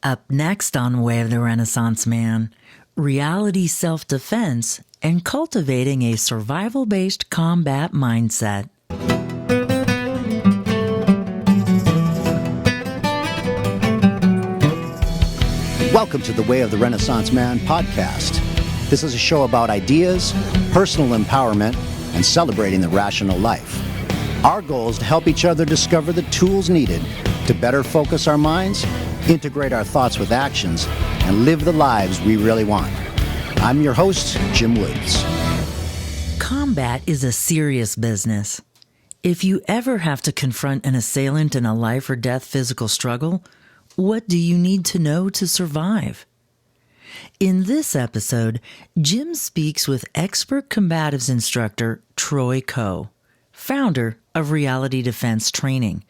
Up next on Way of the Renaissance Man, reality self-defense and cultivating a survival-based combat mindset. Welcome to the Way of the Renaissance Man podcast. This is a show about ideas, personal empowerment, and celebrating the rational life. Our goal is to help each other discover the tools needed to better focus our minds, integrate our thoughts with actions, and live the lives we really want. I'm your host, Jim Woods. Combat is a serious business. If you ever have to confront an assailant in a life or death physical struggle, what do you need to know to survive? In this episode, Jim speaks with expert combatives instructor Troy Coe, founder of Reality Defense Training,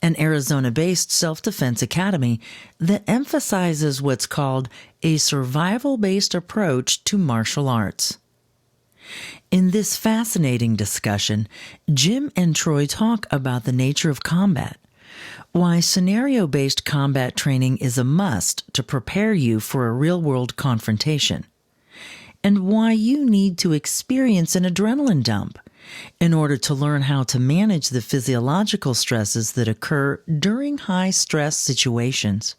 an Arizona-based self-defense academy that emphasizes what's called a survival-based approach to martial arts. In this fascinating discussion, Jim and Troy talk about the nature of combat, why scenario-based combat training is a must to prepare you for a real-world confrontation, and why you need to experience an adrenaline dump in order to learn how to manage the physiological stresses that occur during high-stress situations.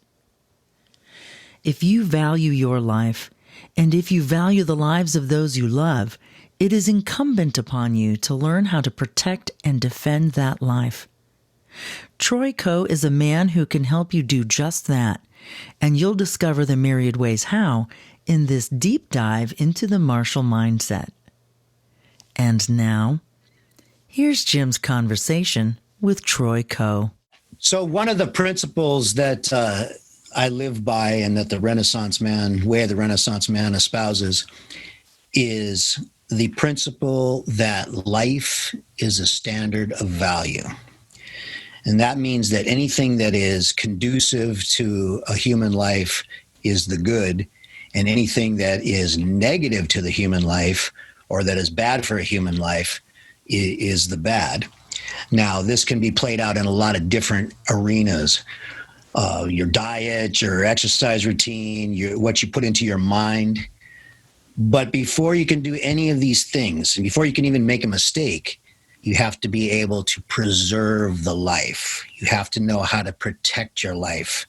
If you value your life, and if you value the lives of those you love, it is incumbent upon you to learn how to protect and defend that life. Troy Coe is a man who can help you do just that, and you'll discover the myriad ways how in this deep dive into the martial mindset. And now, here's Jim's conversation with Troy Coe. So one of the principles that I live by and that the Renaissance Man, Way of the Renaissance Man espouses is the principle that life is a standard of value. And that means that anything that is conducive to a human life is the good, and anything that is negative to the human life or that is bad for a human life is the bad. Now, this can be played out in a lot of different arenas. Your diet, your exercise routine, what you put into your mind. But before you can do any of these things, and before you can even make a mistake, you have to be able to preserve the life. You have to know how to protect your life.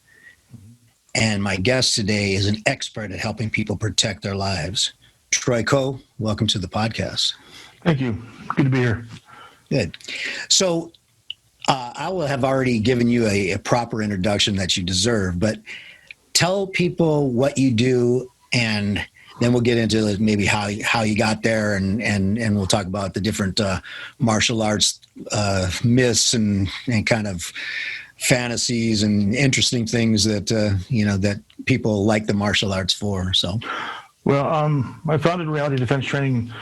And my guest today is an expert at helping people protect their lives. Troy Coe, welcome to the podcast. Thank you. Good to be here. Good. So I will have already given you a proper introduction that you deserve, but tell people what you do, and then we'll get into maybe how you got there, and we'll talk about the different martial arts myths and kind of fantasies and interesting things that that people like the martial arts for. So, well, I founded Reality Defense Training in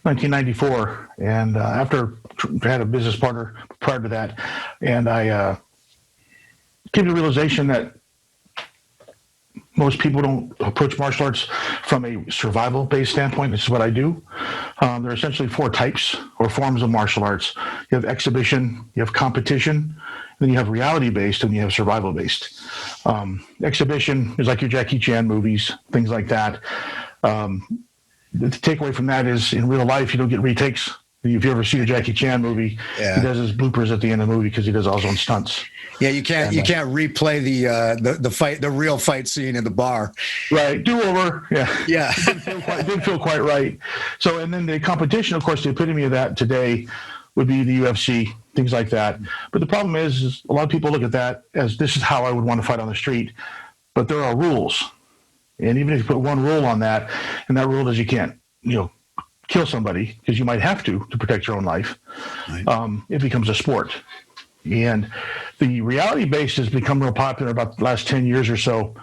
1994, and after I had a business partner prior to that, and I came to the realization that most people don't approach martial arts from a survival-based standpoint. This is what I do. There are essentially four types or forms of martial arts. You have exhibition, you have competition, then you have reality-based, and you have survival-based. Exhibition is like your Jackie Chan movies, things like that. The takeaway from that is, in real life, you don't get retakes. If you ever see a Jackie Chan movie, yeah, he does his bloopers at the end of the movie because he does all his own stunts. Yeah, you can't replay the fight, the real fight scene in the bar. Right, do over. Yeah. It didn't feel quite right. So, and then the competition, of course, the epitome of that today would be the UFC, things like that. But the problem is a lot of people look at that as this is how I would want to fight on the street, but there are rules, and even if you put one rule on that, and that rule is you can't, kill somebody because you might have to protect your own life. Right. It becomes a sport. And the reality base has become real popular about the last 10 years or so,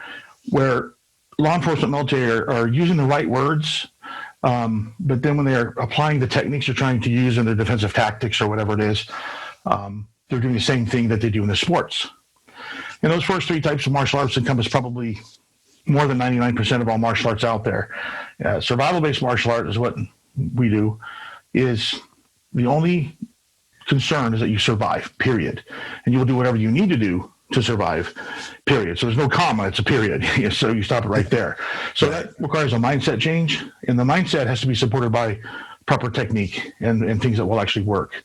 where law enforcement military are using the right words, but then when they're applying the techniques they're trying to use in their defensive tactics or whatever it is, they're doing the same thing that they do in the sports. And those first three types of martial arts encompass probably more than 99% of all martial arts out there. Survival-based martial art is what we do, is the only concern is that you survive, period. And you will do whatever you need to do to survive, period. So there's no comma, it's a period. So you stop it right there. So that requires a mindset change, and the mindset has to be supported by proper technique and things that will actually work.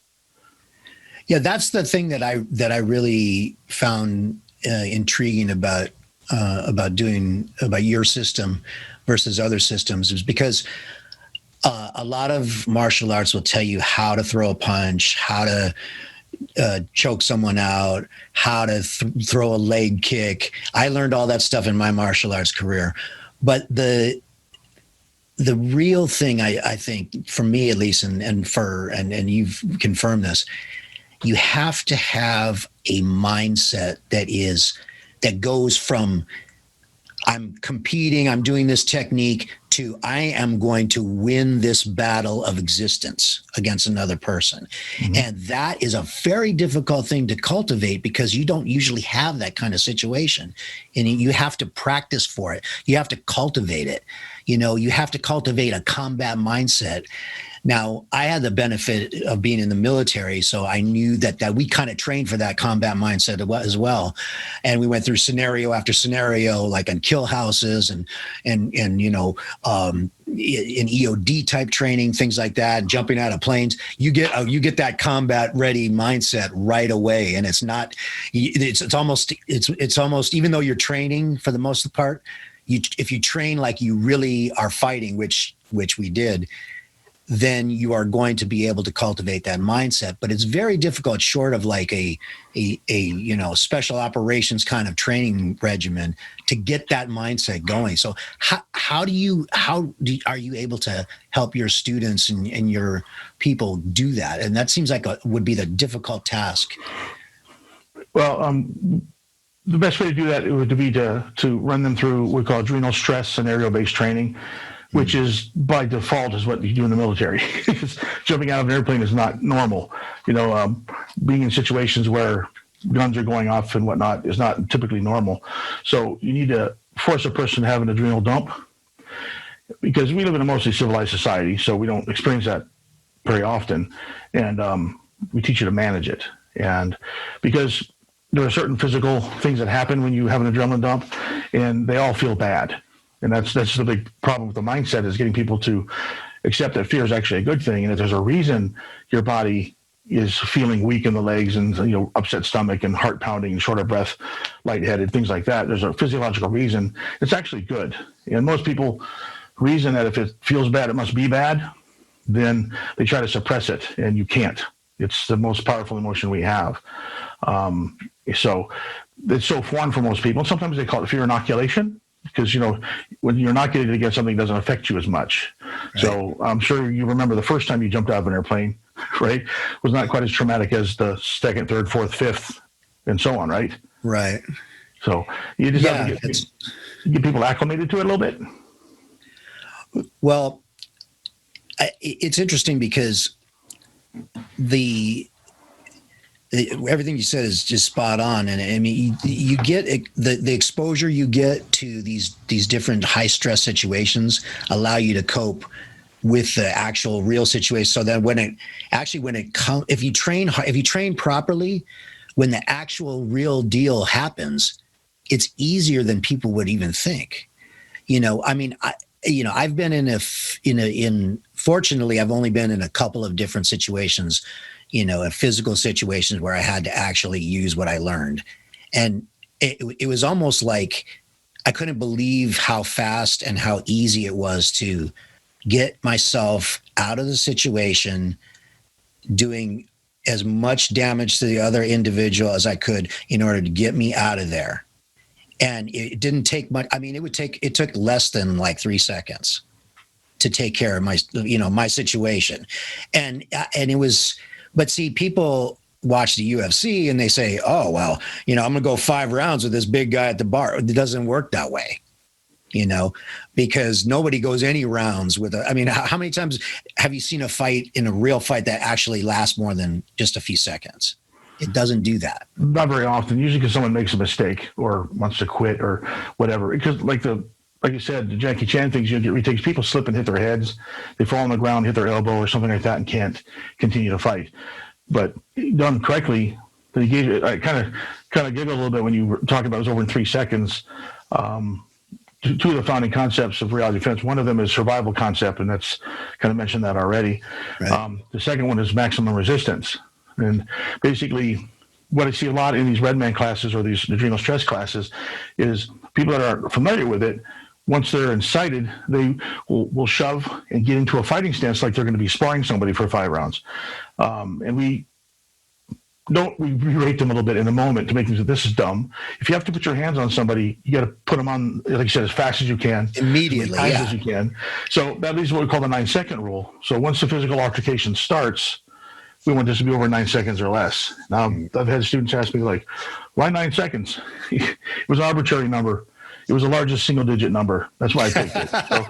Yeah, that's the thing that I really found intriguing about your system versus other systems, is because a lot of martial arts will tell you how to throw a punch, how to choke someone out, how to throw a leg kick. I learned all that stuff in my martial arts career, but the real thing, I think, for me at least, and you've confirmed this, you have to have a mindset that goes from I'm competing, I'm doing this technique, to I am going to win this battle of existence against another person. Mm-hmm. And that is a very difficult thing to cultivate, because you don't usually have that kind of situation. And you have to practice for it. You have to cultivate it. You have to cultivate a combat mindset. Now, I had the benefit of being in the military, so I knew that we kind of trained for that combat mindset as well. And we went through scenario after scenario, like on kill houses and in EOD type training, things like that, jumping out of planes. You get that combat ready mindset right away, and it's almost even though you're training for the most part, if you train like you really are fighting, which we did, then you are going to be able to cultivate that mindset. But it's very difficult, short of like a special operations kind of training regimen, to get that mindset going. So how are you able to help your students and your people do that? And that seems like would be the difficult task. Well, the best way to do that would be to run them through what we call adrenal stress scenario-based training, which is by default is what you do in the military. Jumping out of an airplane is not normal. Being in situations where guns are going off and whatnot is not typically normal. So you need to force a person to have an adrenal dump, because we live in a mostly civilized society, so we don't experience that very often. And we teach you to manage it. And because there are certain physical things that happen when you have an adrenaline dump, and they all feel bad. And that's the big problem with the mindset, is getting people to accept that fear is actually a good thing. And if there's a reason your body is feeling weak in the legs and upset stomach and heart pounding, short of breath, lightheaded, things like that, there's a physiological reason. It's actually good. And most people reason that if it feels bad, it must be bad. Then they try to suppress it, and you can't. It's the most powerful emotion we have. So it's so foreign for most people. And sometimes they call it fear inoculation, because when you're inoculated against something, it doesn't affect you as much. Right. So I'm sure you remember the first time you jumped out of an airplane, right? It was not quite as traumatic as the second, third, fourth, fifth, and so on, right? Right. So you just have to get people acclimated to it a little bit. Well, it's interesting because everything you said is just spot on. And I mean, you get the exposure you get to these different high stress situations allow you to cope with the actual real situation. So that if you train properly, when the actual real deal happens, it's easier than people would even think. I mean, I've been fortunately, I've only been in a couple of different situations, physical situations where I had to actually use what I learned. And it was almost like I couldn't believe how fast and how easy it was to get myself out of the situation, doing as much damage to the other individual as I could in order to get me out of there. And it didn't take much. I mean, it took less than like 3 seconds to take care of my situation. And it was, but see, people watch the UFC and they say, oh, well, I'm going to go 5 rounds with this big guy at the bar. It doesn't work that way, because nobody goes any rounds with how many times have you seen a real fight that actually lasts more than just a few seconds? It doesn't do that. Not very often, usually because someone makes a mistake or wants to quit or whatever. Because like you said, the Jackie Chan things, he takes people slip and hit their heads. They fall on the ground, hit their elbow or something like that, and can't continue to fight. But done correctly, The engagement, I kind of giggled a little bit when you were talking about it was over in 3 seconds. Two of the founding concepts of reality defense. One of them is survival concept, and that's kind of mentioned that already. Right. The second one is maximum resistance. And basically, what I see a lot in these red man classes or these adrenal stress classes is people that are familiar with it, once they're incited, they will shove and get into a fighting stance like they're going to be sparring somebody for 5 rounds. And we rate them a little bit in the moment to make them say, this is dumb. If you have to put your hands on somebody, you got to put them on, like you said, as fast as you can. Immediately, as many times as you can. So that leads to what we call the 9-second rule. So once the physical altercation starts, we want this to be over 9 seconds or less. Now, I've had students ask me, like, why 9 seconds? It was an arbitrary number. It was the largest single-digit number. That's why I picked it. So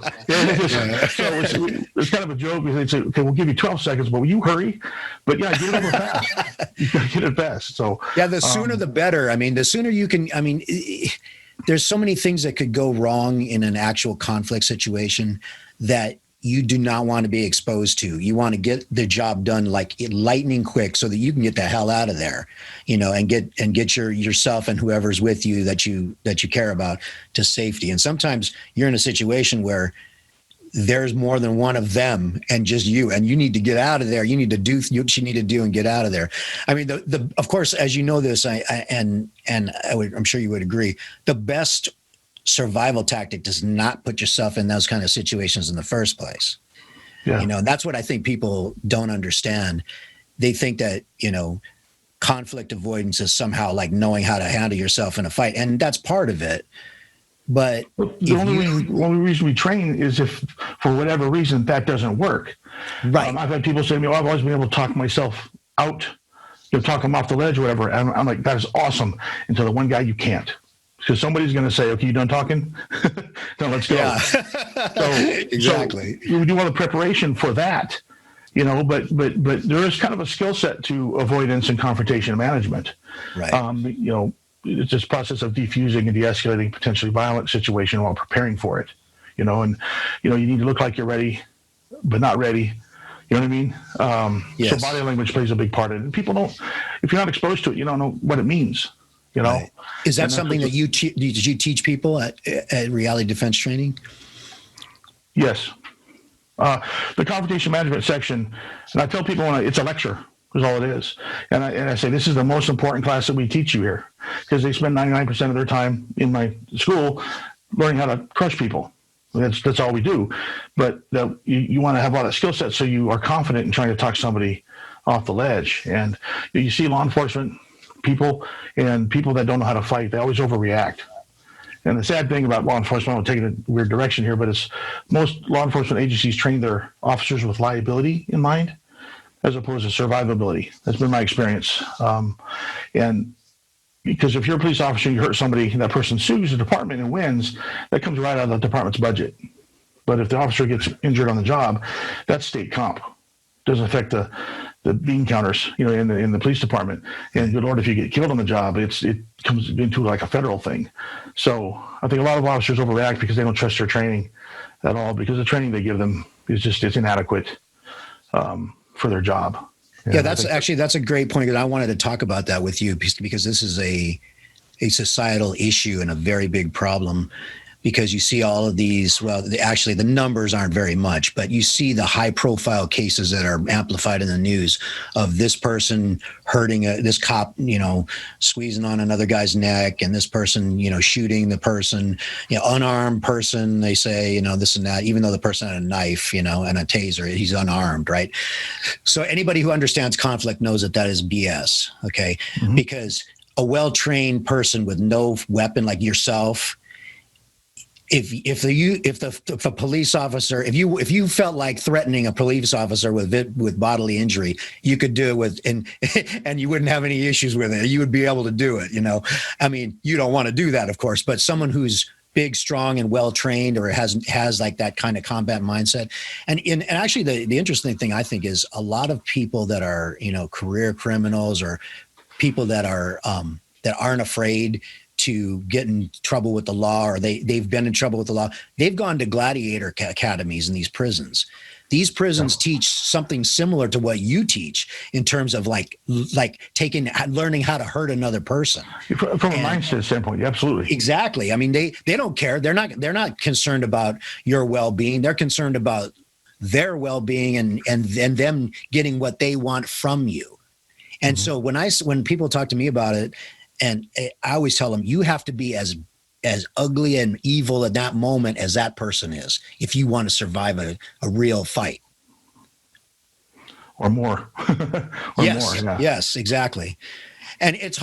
it's kind of a joke. They say, okay, we'll give you 12 seconds, but will you hurry? But yeah, get it over fast. You got to get it fast. So yeah, the sooner the better. I mean, the sooner you can. I mean, there's so many things that could go wrong in an actual conflict situation that you do not want to be exposed to. You want to get the job done like lightning quick so that you can get the hell out of there, and get yourself and whoever's with you that you care about to safety. And sometimes you're in a situation where there's more than one of them and just you, and you need to get out of there. You need to do what you need to do and get out of there. I mean, of course, as you know this, I'm sure you would agree, the best survival tactic does not put yourself in those kind of situations in the first place. Yeah. And that's what I think people don't understand. They think that, conflict avoidance is somehow like knowing how to handle yourself in a fight. And that's part of it. But the only reason we train is if for whatever reason that doesn't work. Right. I've had people say to me, I've always been able to talk myself out, talk them off the ledge or whatever. And I'm like, that is awesome. Until the one guy you can't. Because somebody's going to say, okay, you done talking? Then let's go. Yeah. Exactly. So we do all the preparation for that, but there is kind of a skill set to avoidance and confrontation management. Right. It's this process of defusing and de-escalating potentially violent situation while preparing for it, you need to look like you're ready, but not ready. You know what I mean? Yes. So body language plays a big part in it. And people if you're not exposed to it, you don't know what it means. Right. Is that something that did you teach people at reality defense training? Yes. The confrontation management section, and I tell people it's a lecture, is all it is. And I say, this is the most important class that we teach you here, because they spend 99% of their time in my school learning how to crush people. That's all we do. But you want to have all that skill set so you are confident in trying to talk somebody off the ledge. And you see law enforcement people and people that don't know how to fight, they always overreact. And the sad thing about law enforcement, I'm taking a weird direction here, but it's most law enforcement agencies train their officers with liability in mind as opposed to survivability. That's been my experience. And because if you're a police officer and you hurt somebody and that person sues the department and wins, that comes right out of the department's budget. But if the officer gets injured on the job, that's state comp. Doesn't affect the bean counters, in the police department. And good Lord, if you get killed on the job, it comes into like a federal thing. So I think a lot of officers overreact because they don't trust their training at all, because the training they give them it's inadequate for their job. Yeah, that's a great point. And I wanted to talk about that with you because this is a societal issue and a very big problem. Because you see all of these, actually the numbers aren't very much, but you see the high profile cases that are amplified in the news of this person hurting this cop, squeezing on another guy's neck, and this person, shooting the person, unarmed person, they say, this and that, even though the person had a knife, and a taser, he's unarmed, right? So anybody who understands conflict knows that is BS, okay? Mm-hmm. Because a well-trained person with no weapon like yourself, if a police officer, if you felt like threatening a police officer with bodily injury, you could do it and you wouldn't have any issues with it. You would be able to do it. I mean, you don't want to do that, of course, but someone who's big, strong, and well trained, or has like that kind of combat mindset. And actually, the interesting thing I think is a lot of people that are career criminals or people that aren't afraid to get in trouble with the law, or they've been in trouble with the law. They've gone to gladiator academies in these prisons. These prisons teach something similar to what you teach in terms of like learning how to hurt another person. From a mindset standpoint, absolutely. Exactly. I mean, they don't care. They're not concerned about your well-being. They're concerned about their well-being and them getting what they want from you. And so when people talk to me about it, and I always tell them, you have to be as ugly and evil at that moment as that person is, if you want to survive a real fight. Or more. Yes, more, yeah. yes, exactly. And it's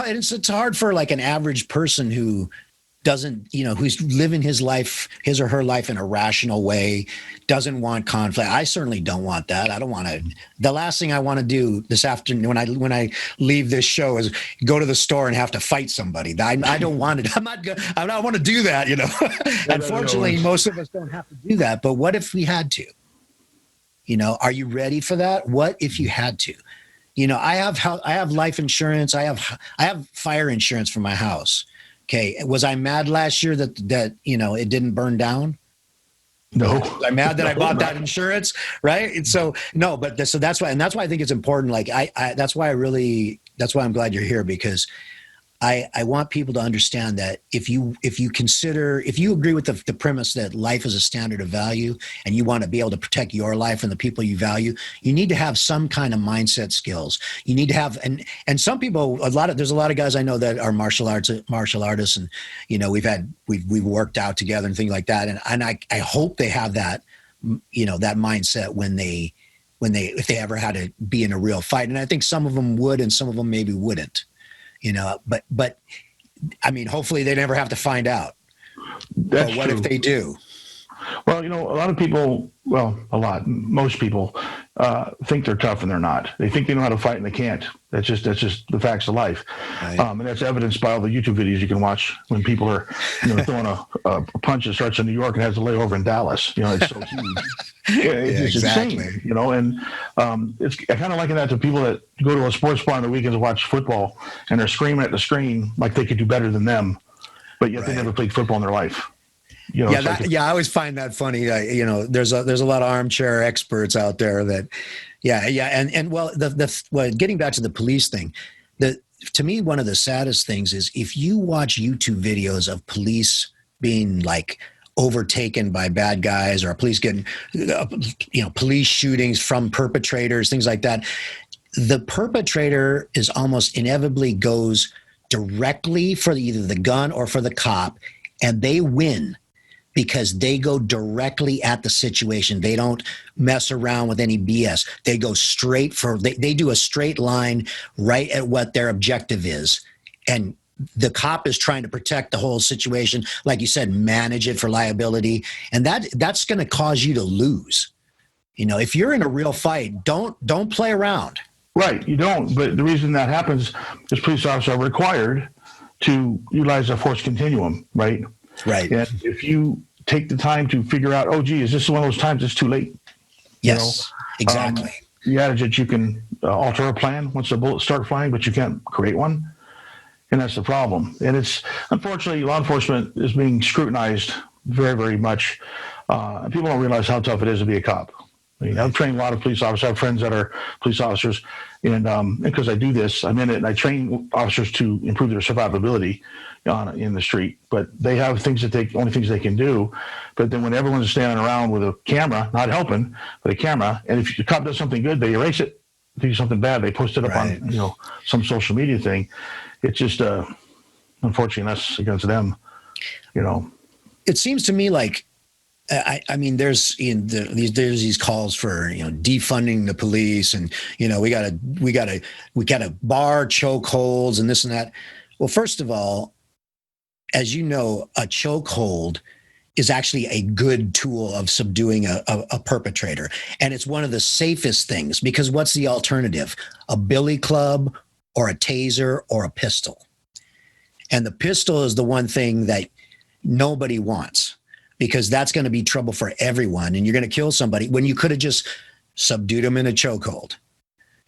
hard for like an average person who doesn't, who's living his or her life in a rational way, doesn't want conflict. I certainly don't want that. I don't want to. The last thing I want to do this afternoon when I leave this show is go to the store and have to fight somebody. I don't want it. I don't want to do that. Unfortunately, most of us don't have to do that. But what if we had to? Are you ready for that? What if you had to? I have life insurance. I have fire insurance for my house. Okay. Was I mad last year that it didn't burn down? No. Was I mad that I bought that insurance? Right. And so no, but so that's why I think it's important. Like that's why I'm glad you're here, because I want people to understand that if you agree with the premise that life is a standard of value and you want to be able to protect your life and the people you value, you need to have some kind of mindset skills. You need to have, and some people, there's a lot of guys I know that are martial artists, and we've worked out together and things like that. And I hope they have that, that mindset if they ever had to be in a real fight. And I think some of them would, and some of them maybe wouldn't. But I mean, hopefully they never have to find out. That's but what true. If they do? Well, a lot of people, most people think they're tough and they're not. They think they know how to fight and they can't. That's just the facts of life. Right. And that's evidenced by all the YouTube videos you can watch when people are, throwing a punch that starts in New York and has a layover in Dallas. It's so huge. It's exactly. insane, and I kind of liken that to people that go to a sports bar on the weekends and watch football and they're screaming at the screen like they could do better than them, but yet they never played football in their life. I always find that funny. There's a lot of armchair experts out there that, and getting back to the police thing, to me one of the saddest things is if you watch YouTube videos of police being like overtaken by bad guys, or police getting, police shootings from perpetrators, things like that. The perpetrator is almost inevitably goes directly for either the gun or for the cop, and they win because they go directly at the situation. They don't mess around with any BS. They go straight they do a straight line right at what their objective is. And the cop is trying to protect the whole situation, like you said, manage it for liability, and that's going to cause you to lose. If you're in a real fight, don't play around. Right, you don't. But the reason that happens is police officers are required to utilize a force continuum, right? Right. And if you take the time to figure out, is this one of those times it's too late? Yes, exactly. The adage that you can alter a plan once the bullets start flying, but you can't create one. And that's the problem. And it's, unfortunately, law enforcement is being scrutinized very, very much. People don't realize how tough it is to be a cop. I mean, I've trained a lot of police officers. I have friends that are police officers. And because I do this, I'm in it, and I train officers to improve their survivability in the street. But they have only things they can do. But then when everyone's standing around with a camera, not helping, but a camera, and if the cop does something good, they erase it. If they do something bad, they post it up on some social media thing. It's just unfortunately us against them. It seems to me like I mean, there's these calls for defunding the police, and we gotta bar chokeholds and this and that. Well, first of all, as you know, a chokehold is actually a good tool of subduing a perpetrator, and it's one of the safest things, because what's the alternative? A billy club or a taser or a pistol. And the pistol is the one thing that nobody wants, because that's going to be trouble for everyone. And you're going to kill somebody when you could have just subdued them in a chokehold.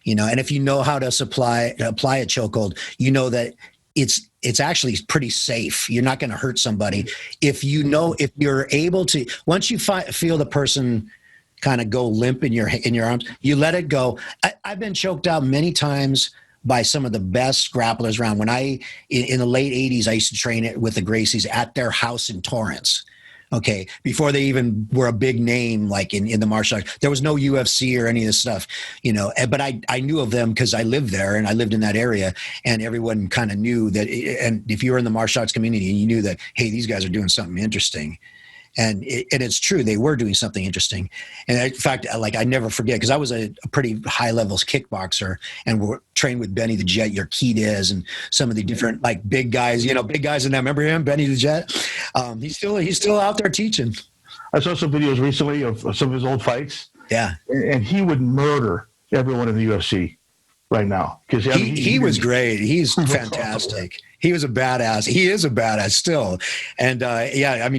And if you know how to apply a chokehold, that it's actually pretty safe. You're not going to hurt somebody if you're able to, once you feel the person kind of go limp in your arms. You let it go. I've been choked out many times by some of the best grapplers around. When in the late 80s, I used to train it with the Gracies at their house in Torrance. Okay, before they even were a big name, like in the martial arts, there was no UFC or any of this stuff, but I knew of them because I lived there and I lived in that area, and everyone kind of knew that. And if you were in the martial arts community, you knew that, hey, these guys are doing something interesting. And it's true, they were doing something interesting. And in fact, like, I never forget, because I was a pretty high levels kickboxer and we're trained with Benny the Jet, Urquidez, and some of the different like big guys, big guys in that. Remember him, Benny the Jet? He's still out there teaching. I saw some videos recently of some of his old fights. Yeah, and he would murder everyone in the UFC right now, because he was great. He's fantastic. He was a badass. He is a badass still. And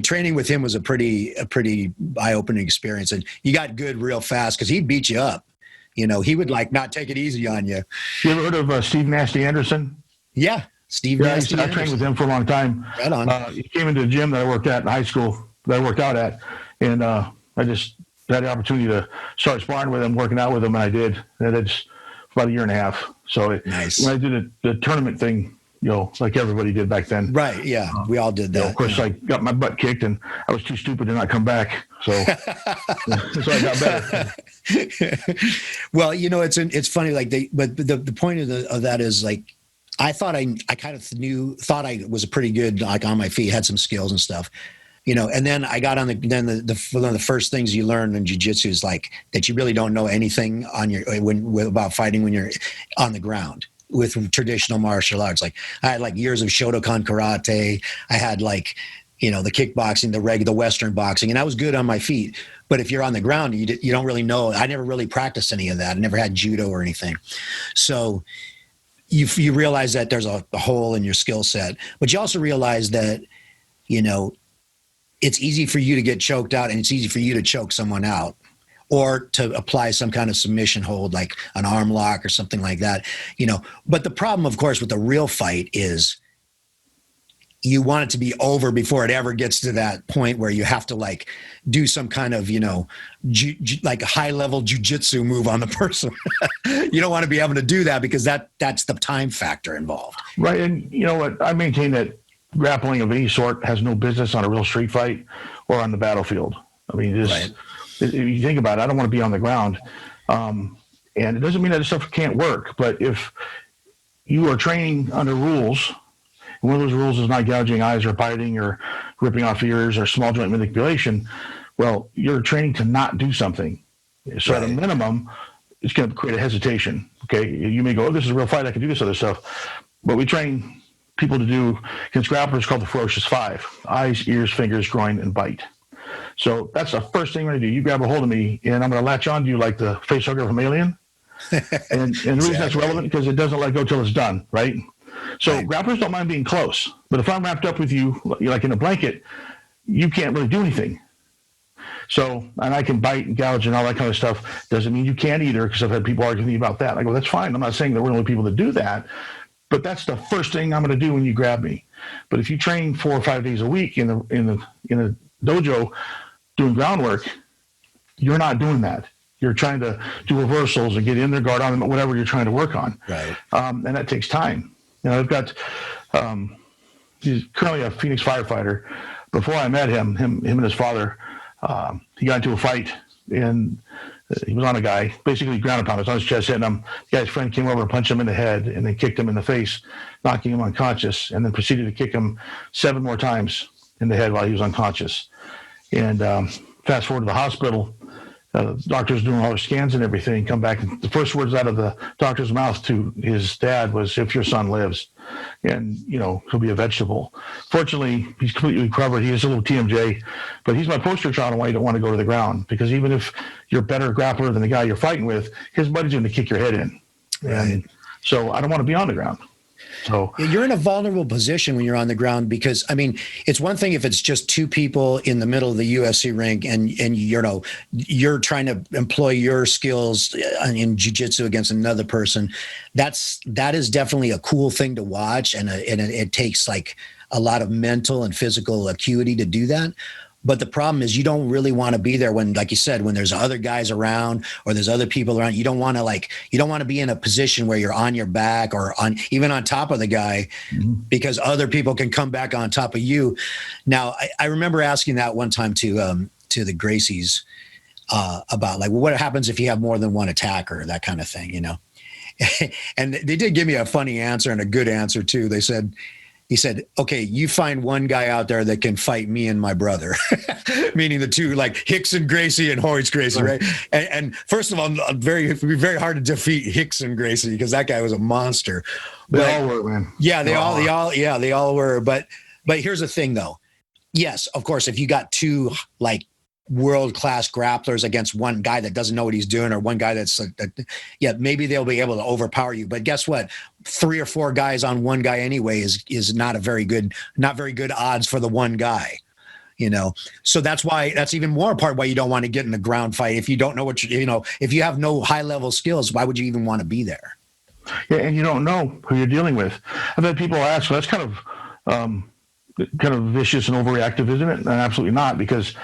training with him was a pretty eye-opening experience. And you got good real fast because he'd beat you up. He would like not take it easy on you. You ever heard of Steve Nasty Anderson? Yeah, Steve Nasty I trained with him for a long time. Right on. He came into the gym that I worked at in high school, that I worked out at. And I just had the opportunity to start sparring with him, working out with him, and I did. And it's about a year and a half. So nice. When I did the tournament thing, like everybody did back then. Right, yeah. We all did that. Of course, I got my butt kicked, and I was too stupid to not come back. So, so I got better. Well, it's funny, like but the point of that is, like, I thought I kind of thought I was a pretty good, like, on my feet, had some skills and stuff, and then I got on one of the first things you learn in jiu-jitsu is like that you really don't know anything about fighting when you're on the ground. With traditional martial arts, like I had like years of Shotokan karate, I had like, the kickboxing, the Western boxing, and I was good on my feet. But if you're on the ground, you don't really know. I never really practiced any of that. I never had judo or anything. So you realize that there's a hole in your skill set, but you also realize that, it's easy for you to get choked out and it's easy for you to choke someone out, or to apply some kind of submission hold, like an arm lock or something like that, But the problem, of course, with the real fight is you want it to be over before it ever gets to that point where you have to like do some kind of, like a high level jujitsu move on the person. You don't want to be able to do that because that's the time factor involved. Right. And you know what? I maintain that grappling of any sort has no business on a real street fight or on the battlefield. I mean, right. If you think about it, I don't want to be on the ground. And it doesn't mean that this stuff can't work. But if you are training under rules, and one of those rules is not gouging eyes or biting or ripping off ears or small joint manipulation, well, you're training to not do something. So right. At a minimum, it's going to create a hesitation. Okay, you may go, oh, this is a real fight, I can do this other stuff. But we train people to do against grapplers called the Ferocious Five: eyes, ears, fingers, groin, and bite. So that's the first thing we're going to do. You grab a hold of me, and I'm going to latch on to you like the face hugger from Alien. And the reason that's relevant because it doesn't let go till it's done, right? So right. Grapplers don't mind being close. But if I'm wrapped up with you, like in a blanket, you can't really do anything. So, and I can bite and gouge and all that kind of stuff. Doesn't mean you can't either, because I've had people argue with me about that. I go, that's fine. I'm not saying that we're the only people that do that. But that's the first thing I'm going to do when you grab me. But if you train 4 or 5 days a week in a dojo doing groundwork, you're not doing that. You're trying to do reversals and get in their guard on them, whatever you're trying to work on. Right. And that takes time. I've got, he's currently a Phoenix firefighter. Before I met him and his father, he got into a fight, and he was on a guy, basically ground pound. It was on his chest, hitting him. The guy's friend came over and punched him in the head and then kicked him in the face, knocking him unconscious, and then proceeded to kick him 7 more times in the head while he was unconscious. And fast forward to the hospital, doctors doing all their scans and everything, come back. And the first words out of the doctor's mouth to his dad was, "If your son lives, and he'll be a vegetable." Fortunately, he's completely recovered. He is a little TMJ, but he's my poster child on why you don't want to go to the ground, because even if you're a better grappler than the guy you're fighting with, his buddy's going to kick your head in. Right. And so I don't want to be on the ground. So you're in a vulnerable position when you're on the ground, because it's one thing if it's just 2 people in the middle of the UFC ring and you're trying to employ your skills in jiu-jitsu against another person. That is definitely a cool thing to watch, and it takes like a lot of mental and physical acuity to do that. But the problem is you don't really want to be there when, like you said, when there's other guys around or there's other people around. You don't want to be in a position where you're on your back or even on top of the guy, because other people can come back on top of you. Now, I remember asking that one time to the Gracies about like, well, what happens if you have more than one attacker, that kind of thing, you know? And they did give me a funny answer and a good answer too. He said, okay, you find one guy out there that can fight me and my brother, meaning the two, like Hickson Gracie and Horace Gracie, right? And first of all, it'd be very hard to defeat Hickson Gracie because that guy was a monster. They all were, man. Yeah, they all were. But here's the thing, though. Yes, of course, if you got two like world-class grapplers against one guy that doesn't know what he's doing, or one guy that's maybe they'll be able to overpower you. But guess what? 3 or 4 guys on one guy anyway is not very good odds for the one guy, you know. So that's even more part why you don't want to get in a ground fight. If you don't know if you have no high-level skills, why would you even want to be there? Yeah, and you don't know who you're dealing with. I've had people ask, well, that's kind of vicious and overreactive, isn't it? And absolutely not, because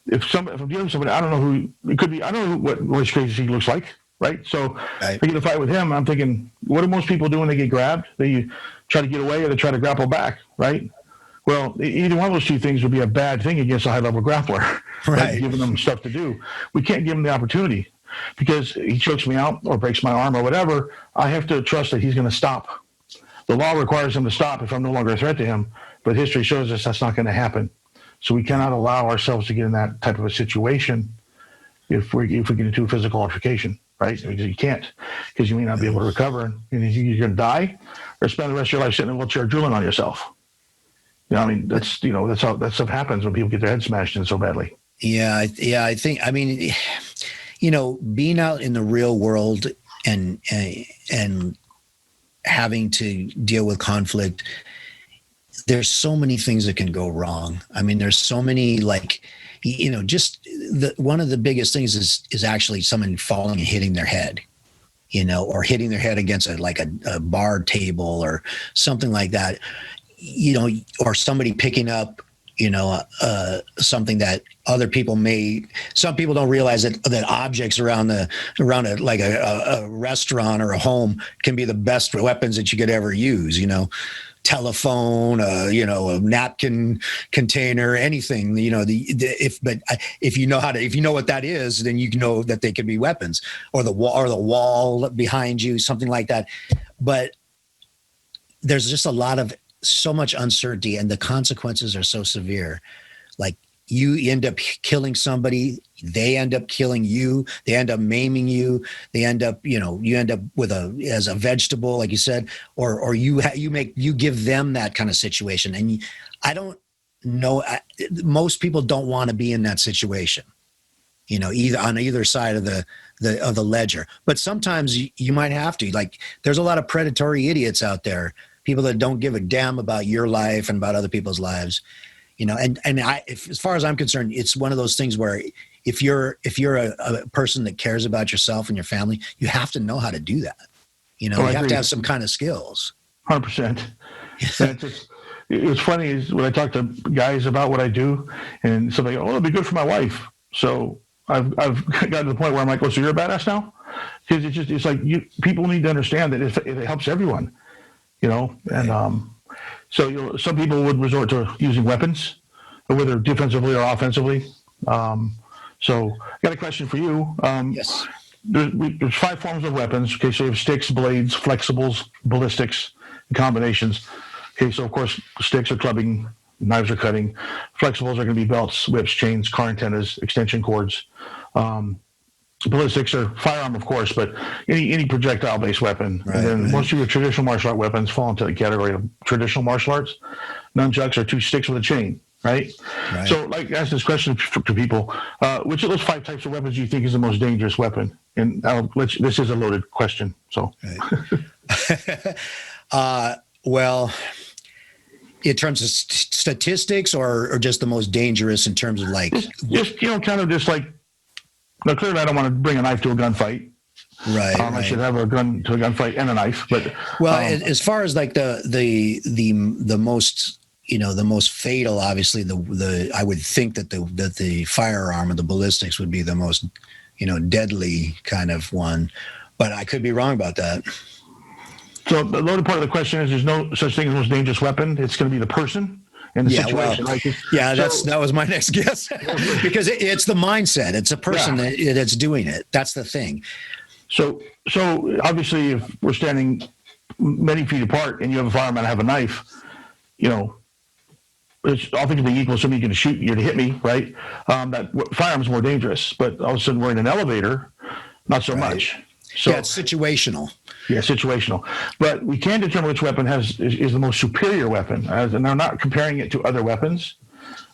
if I'm dealing with somebody, I don't know who it could be. I don't know what Royce Gracie looks like, right? So if I get a fight with him, I'm thinking, what do most people do when they get grabbed? They try to get away or they try to grapple back, right? Well, either one of those two things would be a bad thing against a high-level grappler, right? Giving them stuff to do. We can't give him the opportunity because he chokes me out or breaks my arm or whatever. I have to trust that he's going to stop. The law requires him to stop if I'm no longer a threat to him, but history shows us that's not going to happen. So we cannot allow ourselves to get in that type of a situation if we get into a physical altercation, right? You can't, because you may not be able to recover, and you're going to die or spend the rest of your life sitting in a wheelchair drooling on yourself. You know, I mean, that's how that stuff happens when people get their head smashed in so badly. Yeah. I think, I mean, you know, being out in the real world and having to deal with conflict, there's so many things that can go wrong. I mean, there's so many, like, you know, just one of the biggest things is actually someone falling and hitting their head, you know, or hitting their head against a bar table or something like that, you know, or somebody picking up, you know, something that other people some people don't realize that objects around a restaurant or a home can be the best weapons that you could ever use, you know. Telephone, you know, a napkin container, anything, you know, if you know what that is, then you know that they can be weapons, or the wall behind you, something like that. But there's just so much uncertainty, and the consequences are so severe. Like, you end up killing somebody, they end up killing you, they end up maiming you, they end up, you know, you end up as a vegetable, like you said, or you give them that kind of situation. And I don't know, most people don't want to be in that situation, you know, on either side of the ledger. But sometimes you might have to. Like, there's a lot of predatory idiots out there, people that don't give a damn about your life and about other people's lives. You know, and as far as I'm concerned, it's one of those things where if you're a person that cares about yourself and your family, you have to know how to do that. You know, you have to have some kind of skills. 100%. It's funny is when I talk to guys about what I do, and somebody, it'll be good for my wife. So I've gotten to the point where I'm like, oh, so you're a badass now? Because it's like people need to understand that it helps everyone, you know, and so, you know, some people would resort to using weapons, whether defensively or offensively. So I got a question for you. Yes. There's 5 forms of weapons. Okay, so you have sticks, blades, flexibles, ballistics, and combinations. Okay, so of course, sticks are clubbing, knives are cutting. Flexibles are going to be belts, whips, chains, car antennas, extension cords. Ballistics are firearm, of course, but any projectile-based weapon. Right, and then most of your traditional martial art weapons fall into the category of traditional martial arts. Nunchucks are 2 sticks with a chain, right? So, like, ask this question to people: which of those 5 types of weapons do you think is the most dangerous weapon? And this is a loaded question. So, well, in terms of statistics, or just the most dangerous in terms of like, just you know, kind of just like. Now, clearly, I don't want to bring a knife to a gunfight. Right. I should have a gun to a gunfight and a knife. But as far as like the most the most fatal, obviously, the I would think that the firearm or the ballistics would be the most, deadly kind of one, but I could be wrong about that. So the loaded part of the question is: there's no such thing as the most dangerous weapon. It's going to be the person and the situation. Well, right? that was my next guess because it's the mindset. It's a person that's doing it. That's the thing. So obviously, if we're standing many feet apart and you have a firearm and I have a knife, it's all things being equal. Somebody's going to shoot you to hit me, right? That firearm is more dangerous. But all of a sudden, we're in an elevator, not so much. So it's situational. Yeah, situational. But we can determine which weapon is the most superior weapon. And I'm not comparing it to other weapons,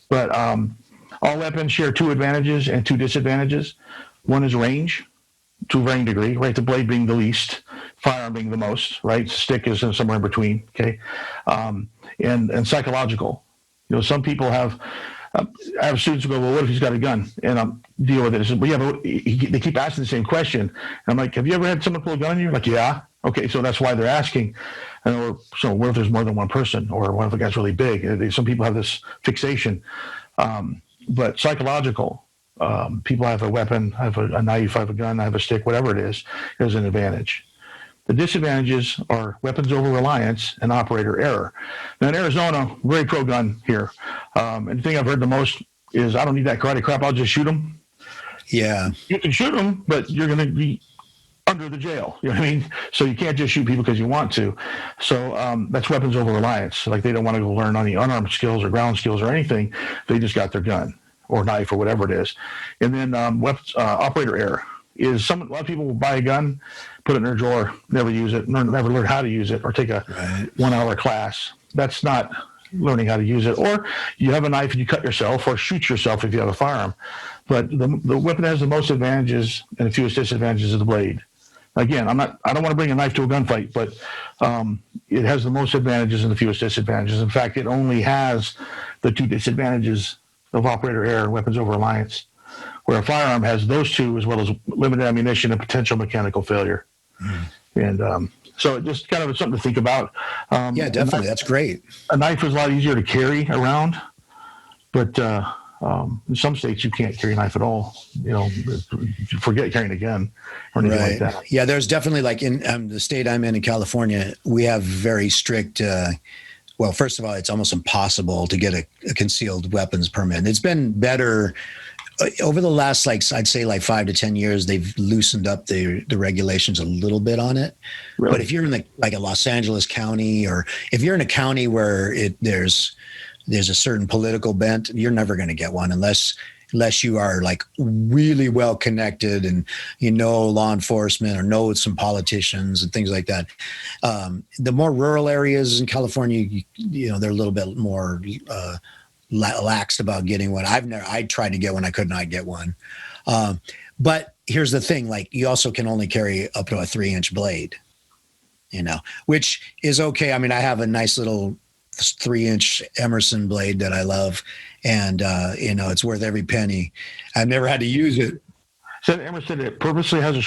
but all weapons share two advantages and two disadvantages. One is range, to a varying degree, right? The blade being the least, firearm being the most, right? Stick is somewhere in between, okay? And psychological. Some people have. I have students who go, well, what if he's got a gun? And I'll deal with it. I said, well, yeah, but they keep asking the same question. And I'm like, have you ever had someone pull a gun on you? Like, yeah. Okay, so that's why they're asking. So what if there's more than one person? Or what if the guy's really big? Some people have this fixation. But psychological, people have a weapon, I have a knife, I have a gun, I have a stick, whatever it is, there's an advantage. The disadvantages are weapons over reliance and operator error. Now in Arizona, very pro-gun here. And the thing I've heard the most is, I don't need that karate crap, I'll just shoot them. Yeah. You can shoot them, but you're going to be under the jail. You know what I mean? So you can't just shoot people because you want to. So that's weapons over reliance. Like they don't want to go learn any unarmed skills or ground skills or anything. They just got their gun or knife or whatever it is. And then operator error is a lot of people will buy a gun, put it in their drawer, never use it, never learn how to use it, or take a 1 hour class. That's not learning how to use it. Or you have a knife and you cut yourself, or shoot yourself if you have a firearm. But the weapon that has the most advantages and the fewest disadvantages is the blade. Again, I don't want to bring a knife to a gunfight, but it has the most advantages and the fewest disadvantages. In fact, it only has the two disadvantages of operator error and weapons over reliance, where a firearm has those two as well as limited ammunition and potential mechanical failure. And so it just kind of something to think about. Yeah, definitely. That's great. A knife is a lot easier to carry around, but in some states you can't carry a knife at all. Forget carrying a gun or anything like that. Yeah, there's definitely, like in the state I'm in California, we have very strict. Well, first of all, it's almost impossible to get a concealed weapons permit. It's been better over the last, I'd say 5 to 10 years. They've loosened up the regulations a little bit on it. Really? But if you're in a Los Angeles County, or if you're in a county where there's a certain political bent, you're never going to get one unless you are really well connected and law enforcement or know some politicians and things like that. The more rural areas in California, they're a little bit more laxed about getting one. I tried to get one, I could not get one. But here's the thing: you also can only carry up to a 3-inch blade, which is okay. I mean, I have a nice little 3-inch Emerson blade that I love, and it's worth every penny. I've never had to use it. So Emerson, it purposely has a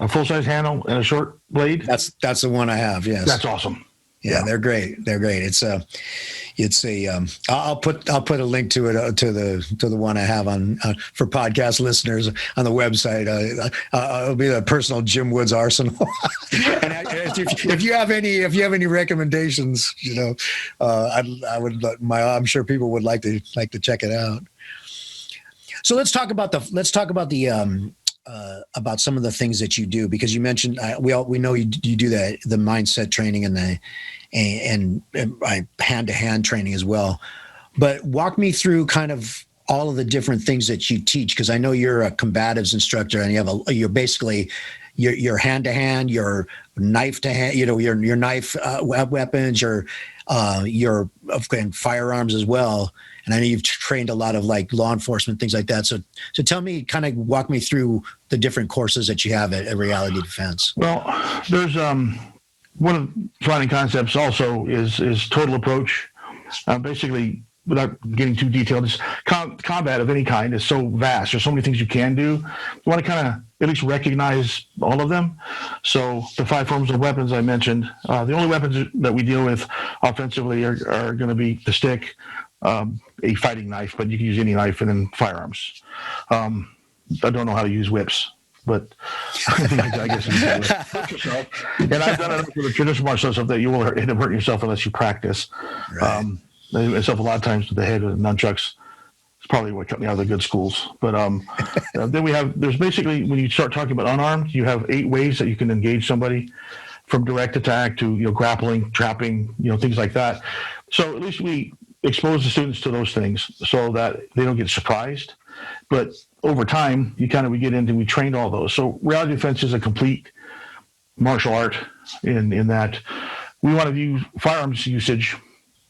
full-size handle and a short blade. That's the one I have. Yes, that's awesome. Yeah, they're great. They're great. I'll put a link to it to the one I have on for podcast listeners on the website. It'll be a personal Jim Woods arsenal. And if you have any recommendations, I'm sure people would like to check it out. So let's talk about about some of the things that you do, because you mentioned we know you do the mindset training and hand-to-hand training as well. But walk me through kind of all of the different things that you teach, because I know you're a combatives instructor and you're basically your hand-to-hand, your knife-to-hand, your knife weapons, your firearms as well. And I know you've trained a lot of law enforcement, things like that. So tell me, kind of walk me through the different courses that you have at Reality Defense. Well, there's one of the defining concepts also is total approach. Basically, without getting too detailed, is combat of any kind is so vast. There's so many things you can do. You want to kind of at least recognize all of them. So the 5 forms of weapons I mentioned, the only weapons that we deal with offensively are going to be the stick, a fighting knife, but you can use any knife, and then firearms. I don't know how to use whips, but I guess you can hurt yourself. And I've done it with the traditional martial arts stuff that you will hurt yourself unless you practice. Right. Myself a lot of times with the head of nunchucks. It's probably what kept me out of the good schools. But then there's basically, when you start talking about unarmed, you have 8 ways that you can engage somebody, from direct attack to, grappling, trapping, things like that. So at least we expose the students to those things so that they don't get surprised. But over time, we get into, we trained all those. So reality defense is a complete martial art in that we want to view firearms usage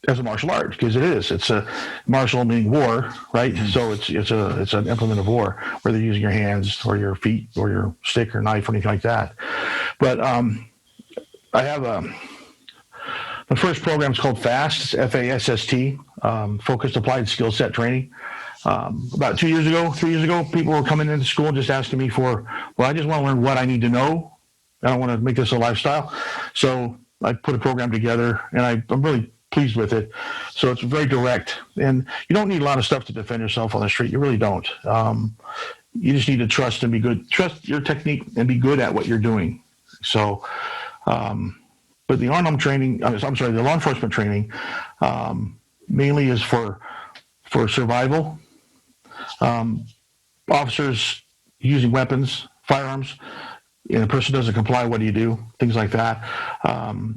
as a martial art, because it is. It's a martial meaning war, right? Mm-hmm. So it's an implement of war, whether you're using your hands or your feet or your stick or knife or anything like that. But I have the first program is called FAST, F-A-S-S-T, Focused Applied Skill Set Training. About 3 years ago, people were coming into school just asking me I just want to learn what I need to know. I don't want to make this a lifestyle. So I put a program together, and I'm really pleased with it. So it's very direct, and you don't need a lot of stuff to defend yourself on the street. You really don't. You just need to trust and be good. Trust your technique and be good at what you're doing. So, but the the law enforcement training mainly is for survival. Officers using weapons, firearms, and a person doesn't comply, what do you do? Things like that.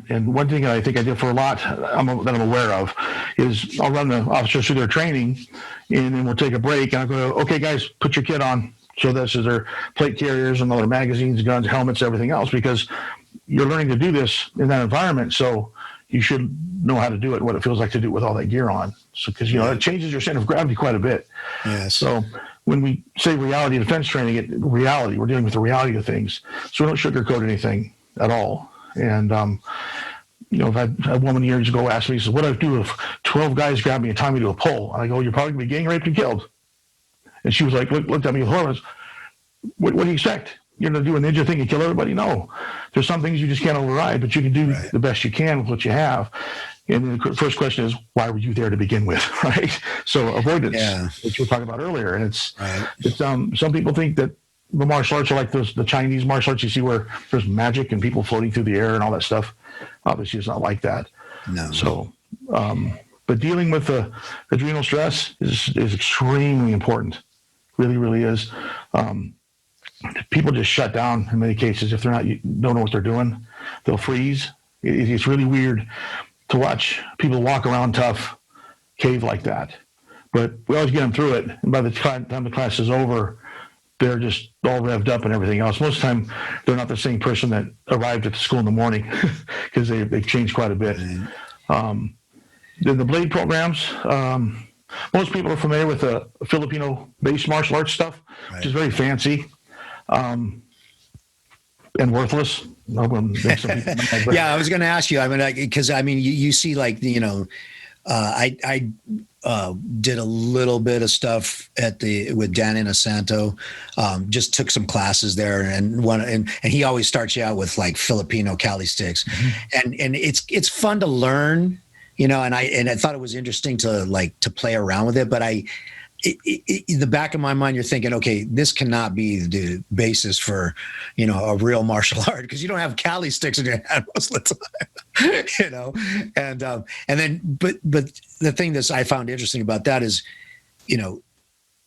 And one thing I think I did for a lot that I'm aware of is I'll run the officers through their training, and then we'll take a break, and I'll go, okay, guys, put your kit on. So this is their plate carriers and all their magazines, guns, helmets, everything else, because you're learning to do this in that environment. So you should know how to do it, what it feels like to do it with all that gear on. So, because, it changes your center of gravity quite a bit. Yes. So when we say reality defense training, we're dealing with the reality of things. So we don't sugarcoat anything at all. And, I've had a woman years ago ask me, says, what do I do if 12 guys grab me and tie me to a pole? And I go, you're probably going to be gang raped and killed. And she was like, looked at me with horror. What do you expect? You're going to do a ninja thing and kill everybody? No. There's some things you just can't override, but you can do the best you can with what you have. And the first question is, why were you there to begin with, right? So avoidance, which we were talking about earlier. And it's some people think that the martial arts are like the Chinese martial arts you see where there's magic and people floating through the air and all that stuff. Obviously, it's not like that. No. So, but dealing with the adrenal stress is extremely important. Really, really is. People just shut down in many cases if don't know what they're doing. They'll freeze. It's really weird to watch people walk around tough, cave like that. But we always get them through it. And by the time the class is over, they're just all revved up and everything else. Most of the time, they're not the same person that arrived at the school in the morning because they've changed quite a bit. Then the blade programs, most people are familiar with the Filipino-based martial arts stuff, which is very fancy and worthless. I was going to ask you. Because you see, like, I did a little bit of stuff with Dan Inosanto. Just took some classes there, and he always starts you out with like Filipino Cali sticks, and it's fun to learn, and I thought it was interesting to play around with it, but in the back of my mind, you're thinking, okay, this cannot be the basis for, a real martial art, because you don't have Cali sticks in your hand most of the time, and then, but the thing that I found interesting about that is,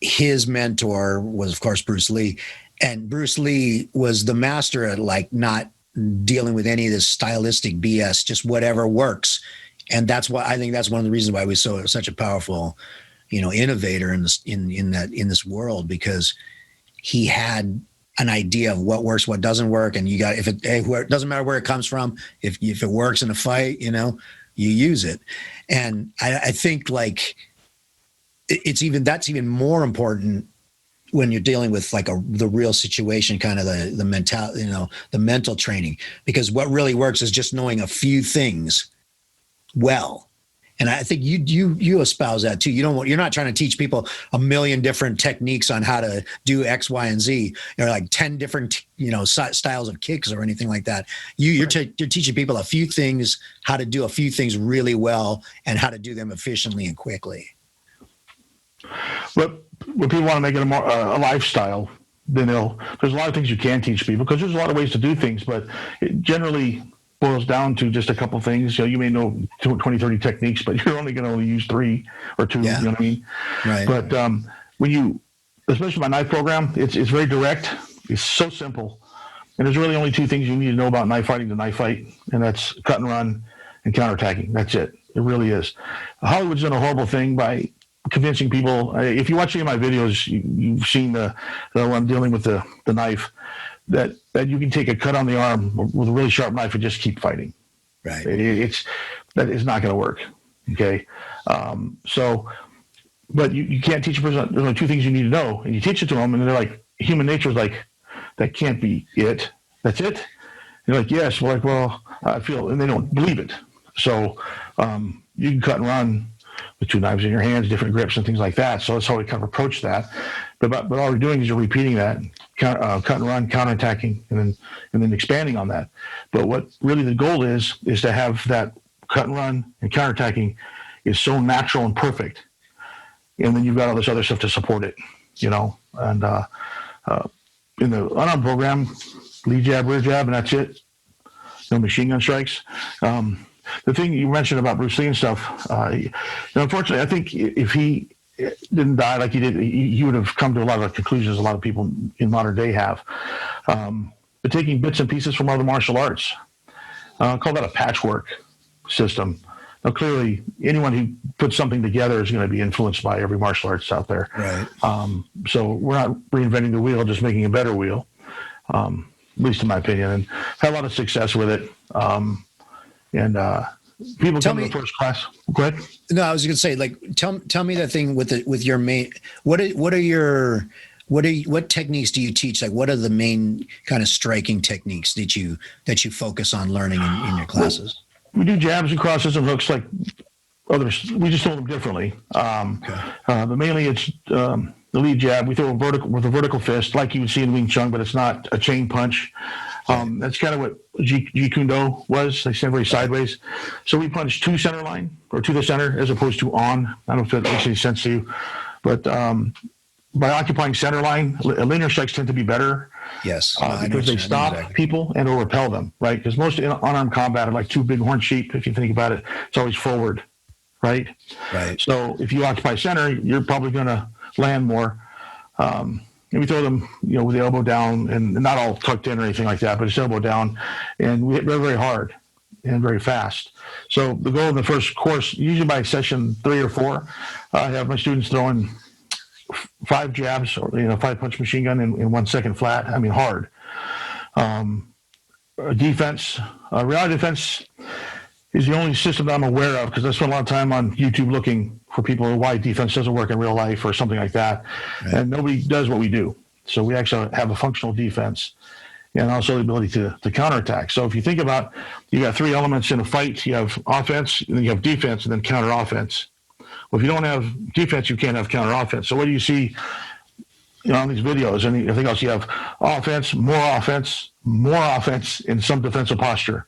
his mentor was, of course, Bruce Lee, and Bruce Lee was the master at not dealing with any of this stylistic BS, just whatever works. And that's why I think that's one of the reasons why he was such a powerful innovator in this world, because he had an idea of what works, what doesn't work, and it doesn't matter where it comes from. If it works in a fight, you use it. And I think that's even more important when you're dealing with the real situation, kind of the mental, the mental training, because what really works is just knowing a few things well. And I think you espouse that too. You're not trying to teach people a million different techniques on how to do X, Y, and Z, or like 10 different, styles of kicks or anything like that. You're teaching people a few things, how to do a few things really well and how to do them efficiently and quickly. But when people want to make it a lifestyle, then there's a lot of things you can teach people because there's a lot of ways to do things, but it generally boils down to just a couple things. You may know 20, 30 techniques, but you're only going to only use 3 or 2. Yeah. You know what I mean? Right. But when you, especially my knife program, it's very direct. It's so simple. And there's really only 2 things you need to know about knife fighting to knife fight, and that's cut and run and counterattacking. That's it. It really is. Hollywood's done a horrible thing by convincing people. If you watch any of my videos, you've seen the one dealing with the knife, that you can take a cut on the arm with a really sharp knife and just keep fighting. Right. That is not going to work. Okay. But you can't teach a person. There's only 2 things you need to know, and you teach it to them, and they're like, human nature is like, that can't be it. That's it. And they're like, yes. We're like, well, I feel, and they don't believe it. So you can cut and run with 2 knives in your hands, different grips and things like that. So that's how we kind of approach that. But all we're doing is you're repeating that, cut and run, counterattacking, and then expanding on that. But what really the goal is to have that cut and run and counterattacking is so natural and perfect. And then you've got all this other stuff to support it, And in the unarmed program, lead jab, rear jab, and that's it. No machine gun strikes. The thing you mentioned about Bruce Lee and stuff, unfortunately, I think if he didn't die like he did, he would have come to a lot of conclusions a lot of people in modern day have. But taking bits and pieces from other martial arts, call that a patchwork system. Now, clearly, anyone who puts something together is going to be influenced by every martial arts out there. Right. So we're not reinventing the wheel, just making a better wheel, at least in my opinion, and had a lot of success with it. People come to the first class. Go ahead. No, I was going to say, like, tell me that thing with your main. What techniques do you teach? Like, what are the main kind of striking techniques that you focus on learning in your classes? We do jabs and crosses and hooks like others. We just throw them differently. But mainly it's the lead jab. We throw with a vertical fist, like you would see in Wing Chun, but it's not a chain punch. That's kind of what Jeet Kune Do was. They stand very sideways. So we punch to center line or to the center as opposed to on. I don't know if that makes any sense to you, but by occupying center line, linear strikes tend to be better. Yes, because they stop people and or repel them, right? Because most unarmed combat are like 2 big horn sheep. If you think about it, it's always forward, right? Right. So if you occupy center, you're probably going to land more. And we throw them, with the elbow down and not all tucked in or anything like that, but it's elbow down, and we hit very, very hard and very fast. So the goal in the first course, usually by session 3 or 4, I have my students throwing 5 jabs or 5-punch machine gun in 1 second flat. I mean, hard. Defense, reality defense is the only system that I'm aware of because I spent a lot of time on YouTube looking for people why defense doesn't work in real life or something like that. Right. And nobody does what we do. So we actually have a functional defense and also the ability to counterattack. So if you think about, you got 3 elements in a fight. You have offense, and then you have defense, and then counter offense. Well, if you don't have defense, you can't have counter offense. So what do you see on these videos and everything else? You have offense, more offense in some defensive posture.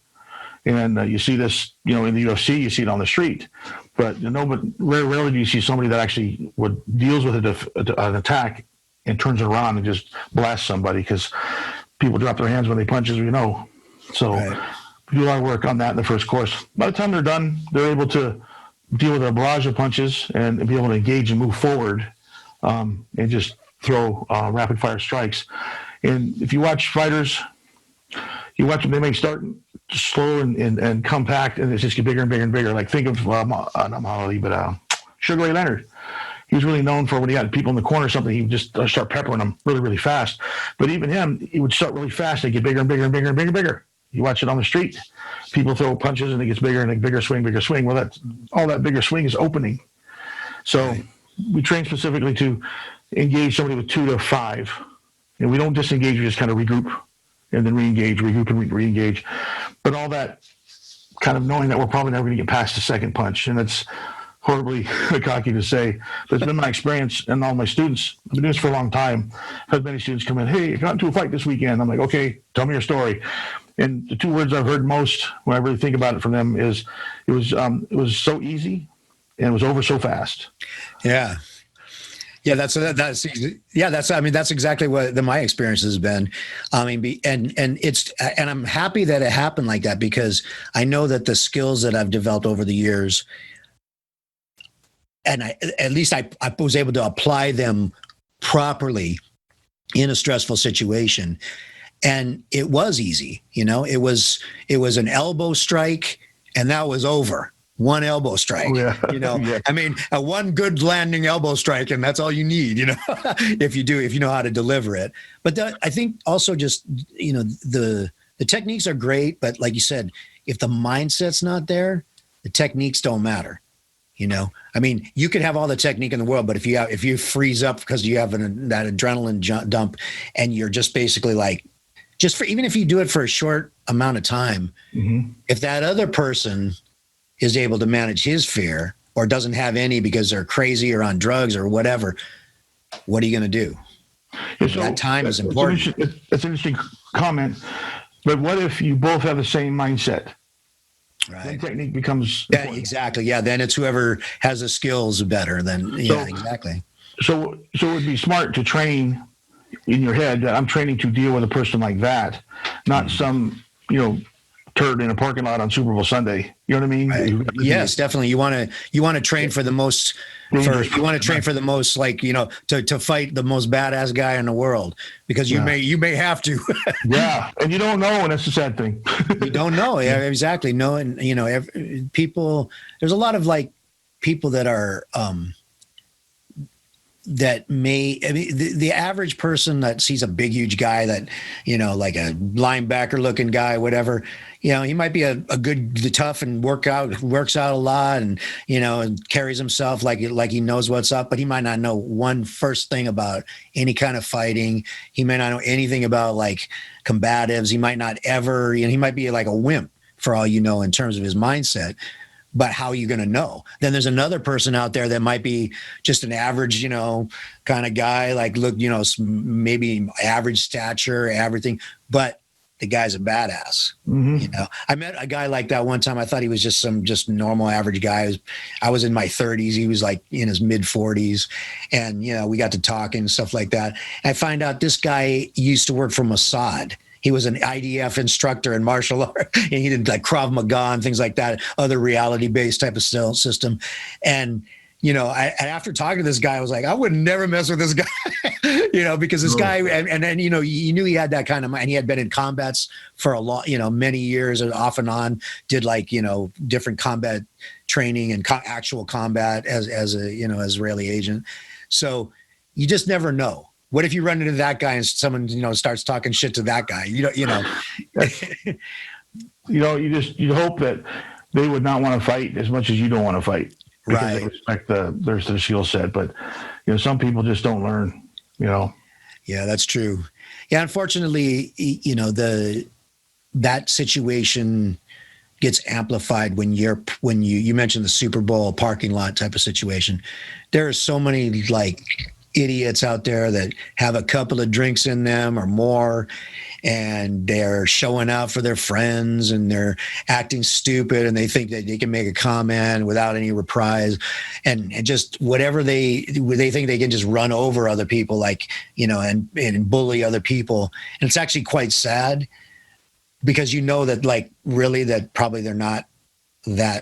And you see this, in the UFC, you see it on the street. But rarely do you see somebody that actually deals with an attack and turns it around and just blasts somebody because people drop their hands when they punch, as we know. So we do a lot of work on that in the first course. By the time they're done, they're able to deal with a barrage of punches and be able to engage and move forward and just throw rapid fire strikes. And if you watch fighters, you watch them, they may start slow and compact, and it just get bigger and bigger and bigger. Like think of, not Muhammad, but Sugar Ray Leonard. He was really known for when he had people in the corner or something, he would just start peppering them really, really fast. But even him, he would start really fast. They get bigger and bigger and bigger and bigger and bigger. You watch it on the street. People throw punches and it gets bigger and a bigger swing, bigger swing. Well, that's all that bigger swing is opening. So we train specifically to engage somebody with 2 to 5. And we don't disengage, we just kind of regroup and then re-engage, regroup and re-engage. But all that kind of knowing that we're probably never going to get past the second punch. And it's horribly cocky to say, but it's been my experience and all my students. I've been doing this for a long time. I've had many students come in, hey, I got into a fight this weekend. I'm like, okay, tell me your story. And the two words I've heard most when I really think about it from them is it was so easy and it was over so fast. Yeah. Yeah, that's exactly what my experience has been. I mean, and I'm happy that it happened like that, because I know that the skills that I've developed over the years, and I was able to apply them properly in a stressful situation, and it was easy. It was an elbow strike, and that was over. One elbow strike, Yeah. Yeah. I mean, one good landing elbow strike, and that's all you need, if you know how to deliver it. But I think also just, the techniques are great, but like you said, if the mindset's not there, the techniques don't matter. I mean, you could have all the technique in the world, but if you freeze up because you have that adrenaline dump, and you're just basically like, even if you do it for a short amount of time, mm-hmm. if that other person is able to manage his fear or doesn't have any because they're crazy or on drugs or whatever, what are you going to do? Yeah, so that time is important. That's an interesting comment. But what if you both have the same mindset? Right. Then technique becomes important. Exactly. Yeah. Then it's whoever has the skills better than, exactly. So it would be smart to train in your head that I'm training to deal with a person like that, not some, turd in a parking lot on Super Bowl Sunday. You know what I mean? Right. Yes, definitely. You want to train for the most, to fight the most badass guy in the world, because you may have to. Yeah. And you don't know. And that's the sad thing. You don't know. Yeah, exactly. No. And there's a lot of people that are, the average person that sees a big, huge guy that, like a linebacker looking guy, whatever, he might be a good, tough and works out a lot and, and carries himself like he knows what's up, but he might not know one first thing about any kind of fighting. He may not know anything about combatives. He might not ever, he might be like a wimp for all you know in terms of his mindset. But how are you going to know? Then there's another person out there that might be just an average, kind of guy, maybe average stature, everything, but the guy's a badass. Mm-hmm. I met a guy like that one time. I thought he was just some normal average guy. I was in my 30s. He was in his mid 40s, and we got to talking and stuff like that. And I find out this guy used to work for Mossad. He was an IDF instructor in martial art, and he did Krav Maga and things like that, other reality-based type of system. And, after talking to this guy, I was like, I would never mess with this guy, because this guy, and then, you knew he had that kind of mind. And he had been in combats for a long, many years and off and on, did different combat training and actual combat as a, Israeli agent. So you just never know. What if you run into that guy and someone, starts talking shit to that guy? You hope that they would not want to fight as much as you don't want to fight, because right. They respect their skill set. But, some people just don't learn, Yeah, that's true. Yeah. Unfortunately, that situation gets amplified when you mentioned the Super Bowl parking lot type of situation. There are so many idiots out there that have a couple of drinks in them or more, and they're showing out for their friends and they're acting stupid, and they think that they can make a comment without any reprise, and just whatever they think they can just run over other people, and bully other people. And it's actually quite sad, because that really that probably they're not they're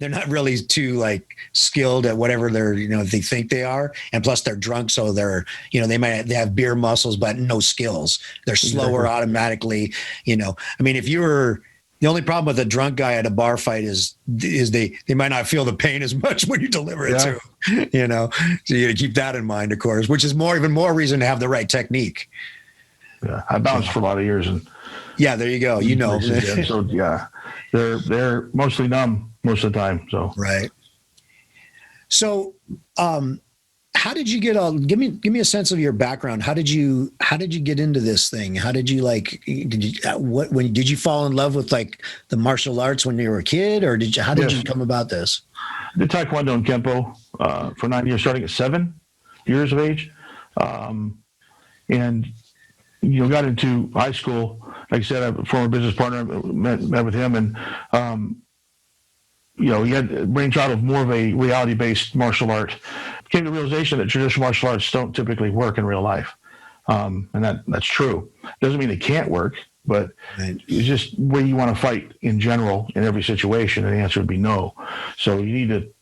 not really too skilled at whatever they think they are, and plus they're drunk, so they're they have beer muscles but no skills. They're slower automatically. I mean, if you were the only problem with a drunk guy at a bar fight is they might not feel the pain as much when you deliver it to them, so you got to keep that in mind, of course, which is even more reason to have the right technique. I bounced for a lot of years, and there you go. So they're mostly numb most of the time. So right. So how did you get all, give me a sense of your background. How did you get into this thing? How did you did you fall in love with like the martial arts when you were a kid, or how did you Yes. come about this? I did Taekwondo and Kempo for 9 years, starting at 7 years of age. And, got into high school. Like I said, I have a former business partner, met with him, and, he had brainchild of more of a reality-based martial art. Came to the realization that traditional martial arts don't typically work in real life. And that's true. Doesn't mean they can't work, but it's just where you want to fight in general in every situation. And the answer would be no. So you need to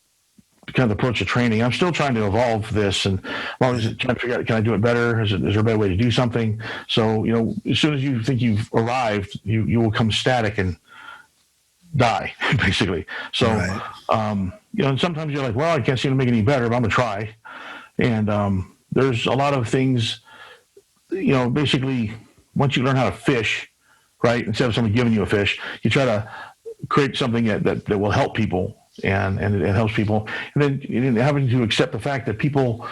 kind of approach the training. I'm still trying to evolve this, and I'm always trying to figure out, can I do it better? Is there a better way to do something? So, as soon as you think you've arrived, you will come static and die, basically. So, and sometimes you're like, well, I can't seem to make it any better, but I'm going to try. And there's a lot of things, basically, once you learn how to fish, right, instead of somebody giving you a fish, you try to create something that will help people, and it helps people. And then having to accept the fact that people,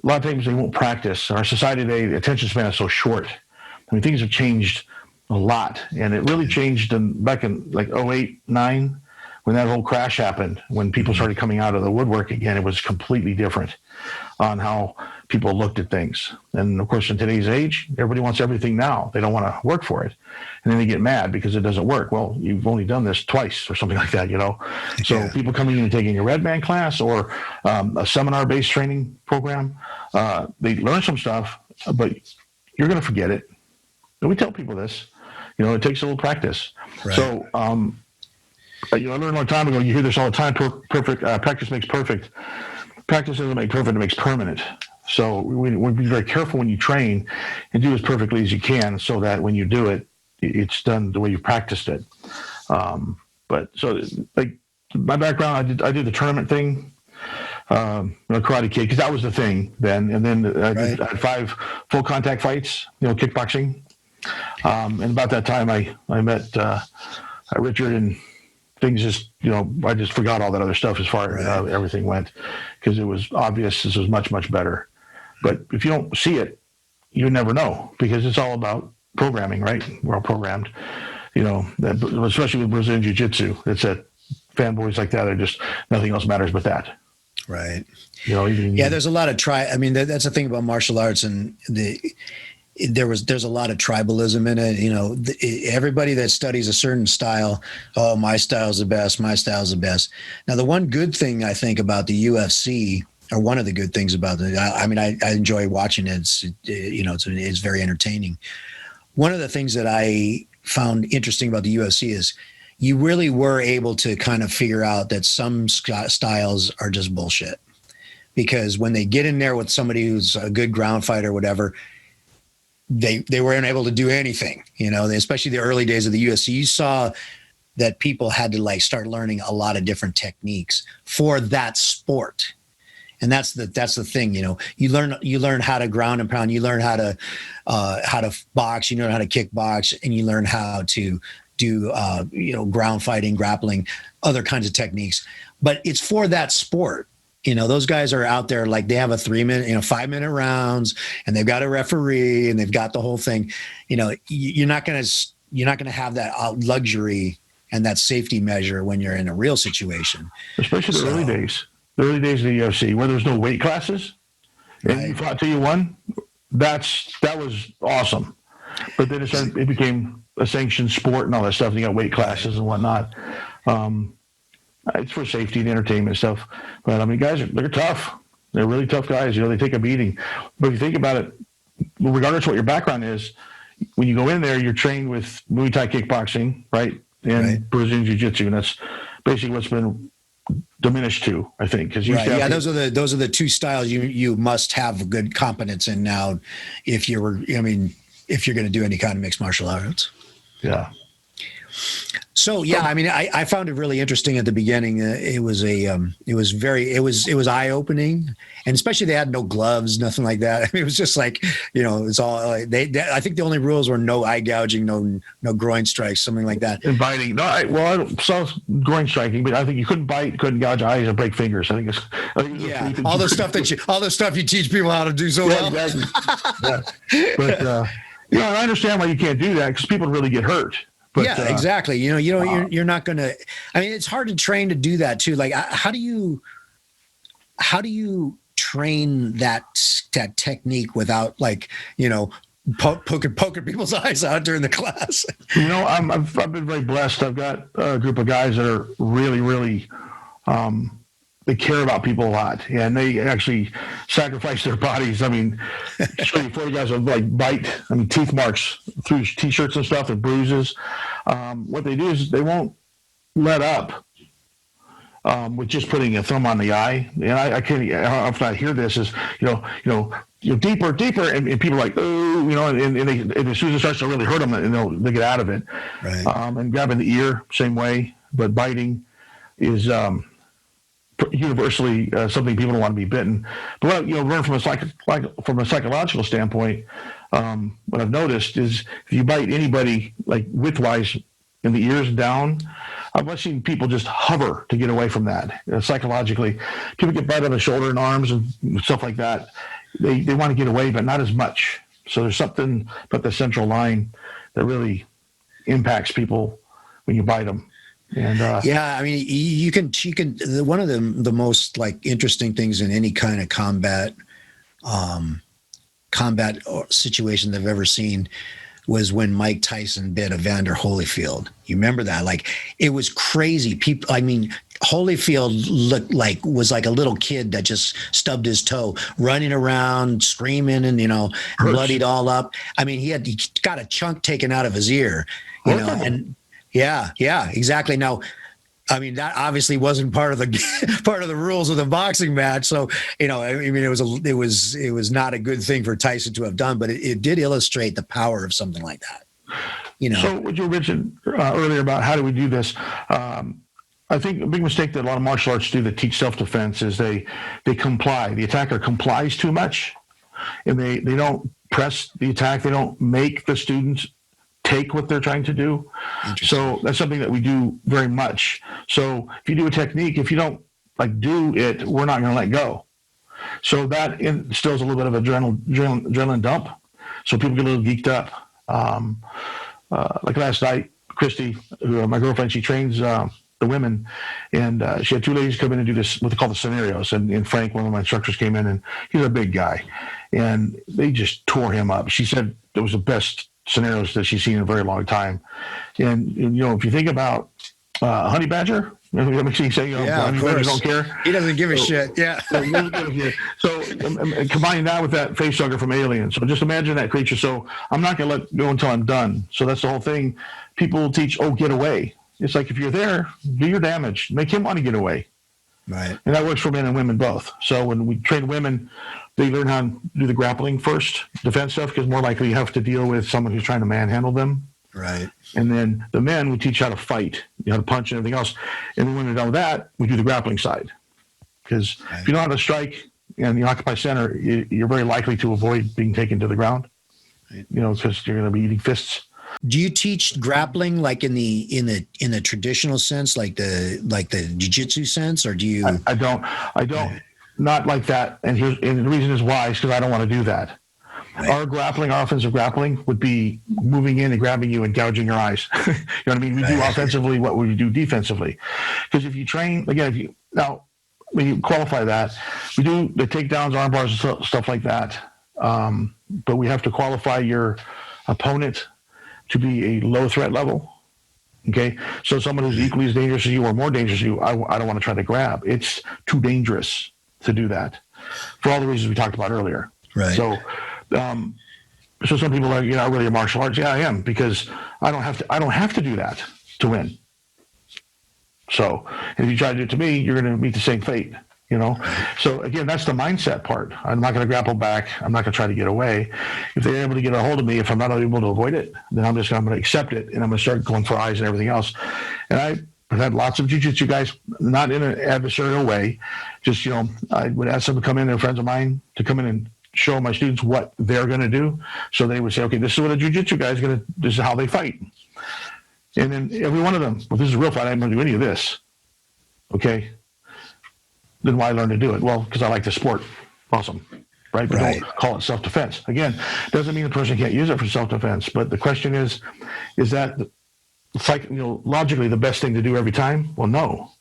a lot of times they won't practice. In our society today, the attention span is so short. I mean, things have changed a lot, and it really changed back in like 08, 09, when that whole crash happened, when people started coming out of the woodwork again. It was completely different on how people looked at things. And of course, in today's age, everybody wants everything now. They don't want to work for it. And then they get mad because it doesn't work. Well, you've only done this twice or something like that, So people coming in and taking a Red Man class or a seminar-based training program, they learn some stuff, but you're going to forget it. And we tell people this. It takes a little practice. Right. So, I learned a long time ago, you hear this all the time, practice makes perfect. Practice doesn't make perfect, it makes permanent. So we be very careful when you train and do as perfectly as you can, so that when you do it, it's done the way you practiced it. But so, like, my background, I did the tournament thing, Karate Kid, because that was the thing then. And then I had 5 full contact fights, kickboxing. And about that time, I met Richard, and things just, I just forgot all that other stuff as far as everything went, because it was obvious this was much, much better. But if you don't see it, you never know, because it's all about programming, right? We're all programmed, especially with Brazilian Jiu-Jitsu. It's that fanboys like that are just, nothing else matters but that. Right. There's a lot of that's the thing about martial arts, and there's a lot of tribalism in it. Everybody that studies a certain style, oh, my style's the best, my style's the best. Now, the one good thing I think about the UFC, or one of the good things about it, I enjoy watching it. It's very entertaining. One of the things that I found interesting about the UFC is you really were able to kind of figure out that some styles are just bullshit, because when they get in there with somebody who's a good ground fighter or whatever, they weren't able to do anything, especially the early days of the UFC. You saw that people had to start learning a lot of different techniques for that sport. And that's the thing, you learn how to ground and pound, you learn how to box, you learn how to kickbox, and you learn how to do, ground fighting, grappling, other kinds of techniques, but it's for that sport. Those guys are out there, like, they have a 3-minute, 5-minute rounds, and they've got a referee, and they've got the whole thing. You're not going to have that luxury and that safety measure when you're in a real situation. Especially the early days of the UFC, where there's no weight classes, and you fought till you won. That was awesome. But then it became a sanctioned sport and all that stuff. And you got weight classes and whatnot. It's for safety and entertainment stuff. But guys, they're tough. They're really tough guys. They take a beating. But if you think about it, regardless of what your background is, when you go in there, you're trained with Muay Thai kickboxing, right? And Brazilian Jiu-Jitsu. And that's basically what's been diminished to, I think. Those are the 2 styles you must have good competence in now if you're going to do any kind of mixed martial arts. Yeah. So yeah, I mean, I found it really interesting at the beginning. It was eye opening, and especially they had no gloves, nothing like that. I mean, it was just like, it's all like I think the only rules were no eye gouging, no groin strikes, something like that. And biting. No, I saw groin striking, but I think you couldn't bite, couldn't gouge eyes, or break fingers. I think it's all the stuff you teach people how to do so well. Exactly. Yeah. But I understand why you can't do that because people really get hurt. But, yeah, exactly. You're not going to. I mean, it's hard to train to do that too. Like, how do you train that technique without poking people's eyes out during the class? I've been very blessed. I've got a group of guys that are really, really. They care about people a lot, and they actually sacrifice their bodies. I mean, 40 guys with bite. I mean, teeth marks through t-shirts and stuff and bruises. What they do is they won't let up with just putting a thumb on the eye. And I can't. Often I hear this is deeper, and people are like, oh, and as soon as it starts to really hurt them, and they get out of it. Right. And grabbing the ear, same way, but biting is. Universally something people don't want to be bitten. But learn from a psychological standpoint, what I've noticed is if you bite anybody widthwise in the ears and down, I've seen people just hover to get away from that. Psychologically, people get bite on the shoulder and arms and stuff like that. They want to get away, but not as much. So there's something about the central line that really impacts people when you bite them. And yeah, I mean, you can. One of the most interesting things in any kind of combat situation they've ever seen was when Mike Tyson bit Evander Holyfield. You remember that? It was crazy. People, I mean, Holyfield was like a little kid that just stubbed his toe, running around, screaming, and bloodied all up. I mean, he got a chunk taken out of his ear, and. Yeah, exactly. Now, I mean, that obviously wasn't part of the rules of the boxing match. So, I mean, it was not a good thing for Tyson to have done, but it did illustrate the power of something like that. So, what you mentioned earlier about how do we do this? I think a big mistake that a lot of martial arts do that teach self-defense is they comply. The attacker complies too much, and they don't press the attack. They don't make the students take what they're trying to do. So that's something that we do very much. So if you do a technique, if you don't do it, we're not going to let go. So that instills a little bit of adrenaline dump. So people get a little geeked up. Like last night, Christy, my girlfriend, she trains the women, and she had two ladies come in and do this, what they call the scenarios. And Frank, one of my instructors, came in, and he's a big guy, and they just tore him up. She said it was the best scenarios that she's seen in a very long time. And if you think about honey badger, you say, honey badgers don't care. He doesn't give a shit. Yeah. So combining that with that face hugger from Alien. So just imagine that creature. So I'm not going to let go until I'm done. So that's the whole thing. People teach, get away. It's like, if you're there, do your damage. Make him want to get away. Right. And that works for men and women both. So when we train women, they learn how to do the grappling first, defense stuff, because more likely you have to deal with someone who's trying to manhandle them. Right. And then the men, we teach how to fight, how to punch and everything else. And then when they're done with that, we do the grappling side. Because if you know how to strike and you occupy center, you're very likely to avoid being taken to the ground. Right. Because you're going to be eating fists. Do you teach grappling in the traditional sense, like the jiu-jitsu sense, or do you? I don't. Not like that. And the reason is why is because I don't want to do that. Right. Our offensive grappling would be moving in and grabbing you and gouging your eyes. You know what I mean? We do offensively what we do defensively. Because if you train, again, when you qualify that, we do the takedowns, arm bars, and stuff like that. But we have to qualify your opponent to be a low threat level. Okay, so someone who's equally as dangerous as you or more dangerous as you, I don't want to try to grab. It's too dangerous to do that for all the reasons we talked about earlier. Right. So, so some people are, really a martial arts. Yeah, I am, because I don't have to do that to win. So if you try to do it to me, you're going to meet the same fate. you know? So again, that's the mindset part. I'm not going to grapple back. I'm not going to try to get away. If they're able to get a hold of me, if I'm not able to avoid it, then I'm going to accept it, and I'm going to start going for eyes and everything else. And I've had lots of jiu-jitsu guys, not in an adversarial way, just, you know, I would ask them to come in, they're friends of mine, to come in and show my students what they're going to do. So they would say, okay, this is what a jiu-jitsu guy is going to, this is how they fight. And then every one of them, well, this is a real fight. I'm going to do any of this. Okay. Then why learn to do it? Well, because I like the sport. Awesome. Right? But don't call it self-defense. Again, doesn't mean the person can't use it for self-defense. But the question is that logically the best thing to do every time? Well, no.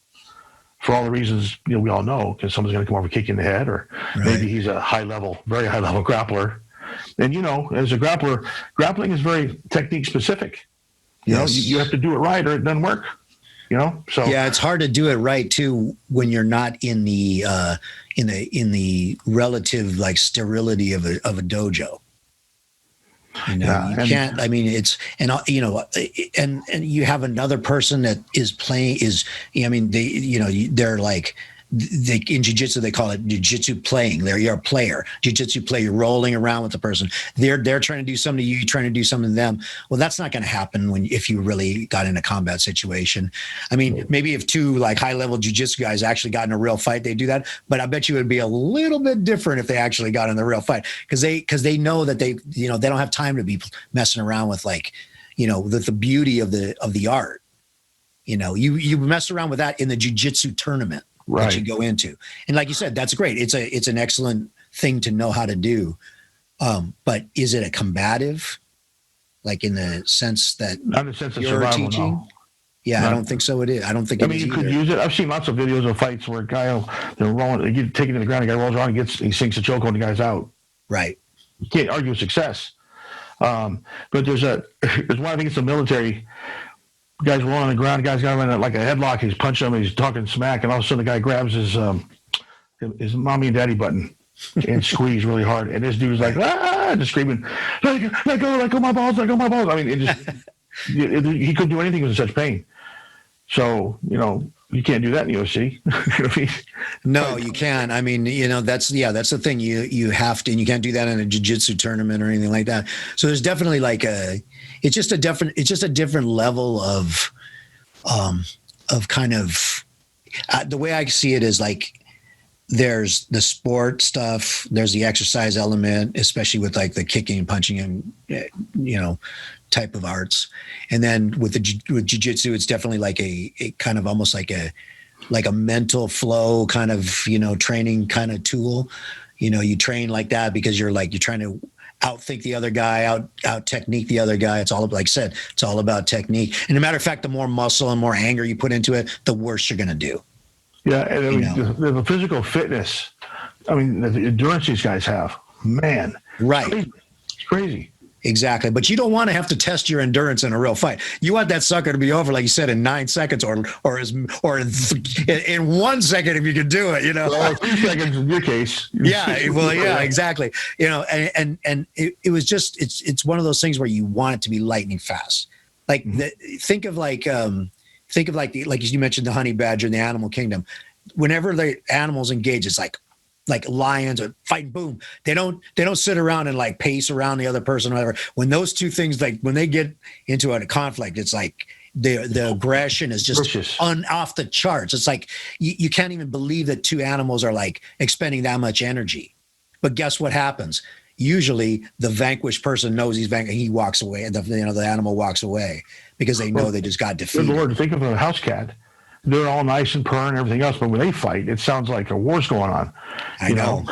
For all the reasons, you know, we all know, because someone's going to come over and kick you in the head, or maybe he's a very high level grappler. And, you know, as a grappler, grappling is very technique specific. You know, you have to do it right or it doesn't work. You know, so yeah, it's hard to do it right too when you're not in the relative like sterility of a dojo. You know, you can't. I mean, it's and you know, and you have another person that is playing I mean, they're like. In jiu-jitsu they call it jiu-jitsu playing. You're a player. Jiu-jitsu play, you're rolling around with the person. They're trying to do something to you, you're trying to do something to them. Well, that's not going to happen if you really got in a combat situation. I mean, maybe if two like high-level jiu-jitsu guys actually got in a real fight, they do that. But I bet you it would be a little bit different if they actually got in the real fight, because they know that they don't have time to be messing around with like, you know, the beauty of the art. You know, you mess around with that in the jiu-jitsu tournament. That you go into. And like you said, that's great. It's an excellent thing to know how to do. But is it a combative? Like in the sense that not in the sense of you're survival, teaching? no. Yeah, I don't think so it is. I don't think it is you either. could use it. I've seen lots of videos of fights where a guy they're rolling, they get taken to the ground, the guy rolls around, he sinks a choke on the guy's out. Right. You can't argue with success. But there's one, I think it's the military. Guy's rolling on the ground. Guy's got him in like a headlock. He's punching him. He's talking smack, and all of a sudden the guy grabs his mommy and daddy button and squeeze really hard. And this dude's like just screaming, let go my balls, let go my balls. I mean, he couldn't do anything. He was in such pain. So you can't do that in the UFC. No, you can't. I mean, that's the thing. You have to, and you can't do that in a jiu-jitsu tournament or anything like that. So there's definitely like it's just a different level of kind of the way I see it is like there's the sport stuff, there's the exercise element, especially with like the kicking and punching and type of arts, and then with jiu-jitsu, it's definitely like a kind of almost like a mental flow kind of training kind of tool. You train like that because you're trying to outthink the other guy, out technique the other guy. It's all, like I said, it's all about technique. And a matter of fact, the more muscle and more anger you put into it, the worse you're going to do. Yeah, and I mean, the physical fitness, I mean, the endurance these guys have, man. Right. It's crazy. Exactly. But you don't want to have to test your endurance in a real fight. You want that sucker to be over, like you said, in 9 seconds or in 1 second if you can do it, Well, 3 seconds in your case. Yeah. Well, yeah, exactly. And it was just, it's one of those things where you want it to be lightning fast. Like think of like you mentioned, the honey badger in the animal kingdom. Whenever the animals engage, it's like lions or fighting, boom. They don't sit around and like pace around the other person or whatever. When those two things, like when they get into a conflict, it's like the aggression is just off the charts. It's like you can't even believe that two animals are like expending that much energy. But guess what happens? Usually the vanquished person knows he's vanquished. He walks away, and the animal walks away because they know they just got defeated. Good Lord, think of a house cat. They're all nice and purr and everything else, but when they fight, it sounds like a war's going on. I know.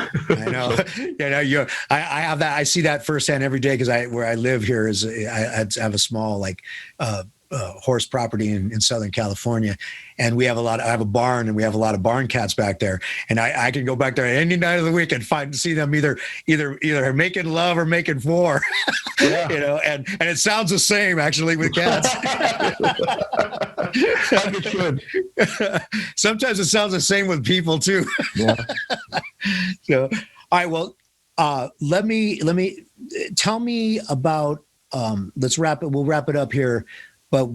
I have that. I see that firsthand every day because where I live here is I have a small horse property in Southern California, and I have a barn, and we have a lot of barn cats back there, and I can go back there any night of the week and see them either making love or making war. Yeah. And it sounds the same actually with cats. It should. Sometimes it sounds the same with people too. Yeah. So, all right. Well, let me tell me about. Let's wrap it. We'll wrap it up here. But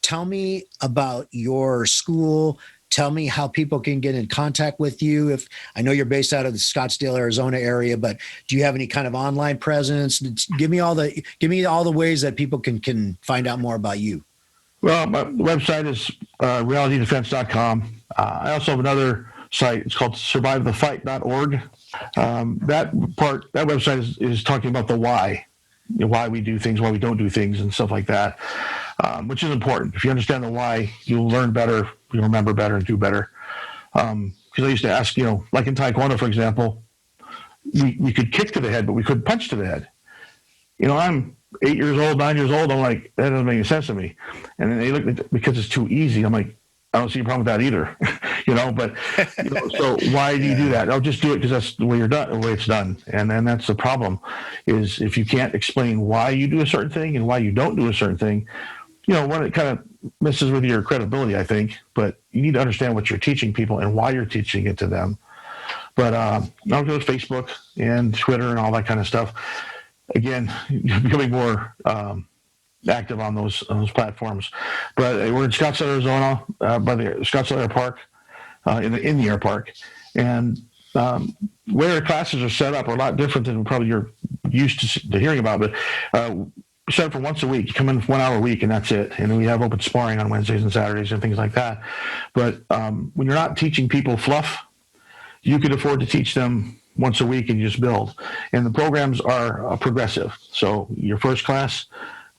tell me about your school. tell me how people can get in contact with you. If I know you're based out of the Scottsdale, Arizona area, but do you have any kind of online presence? Give me all the ways that people can find out more about you. Well, my website is realitydefense.com. I also have another site. It's called survivethefight.org. That website is talking about the why, why we do things, why we don't do things, and stuff like that, which is important. If you understand the why, you'll learn better, you'll remember better, and do better. Because I used to ask, like in Taekwondo, for example, we could kick to the head, but we couldn't punch to the head. I'm 8 years old, 9 years old. I'm like, that doesn't make any sense to me. And then they look at it because it's too easy. I'm like, I don't see a problem with that either. But so why do you do that? I'll just do it because that's the way the way it's done. And then that's the problem, is if you can't explain why you do a certain thing and why you don't do a certain thing, when it kind of messes with your credibility, I think. But you need to understand what you're teaching people and why you're teaching it to them. But I'll go to Facebook and Twitter and all that kind of stuff. Again, becoming more active on those platforms. But we're in Scottsdale, Arizona, by the Scottsdale Air Park, in the air park, and where our classes are set up are a lot different than probably you're used to hearing about. But set up for once a week. You come in 1 hour a week, and that's it. And we have open sparring on Wednesdays and Saturdays and things like that. But when you're not teaching people fluff, you could afford to teach them once a week and you just build. And the programs are progressive. So your first class,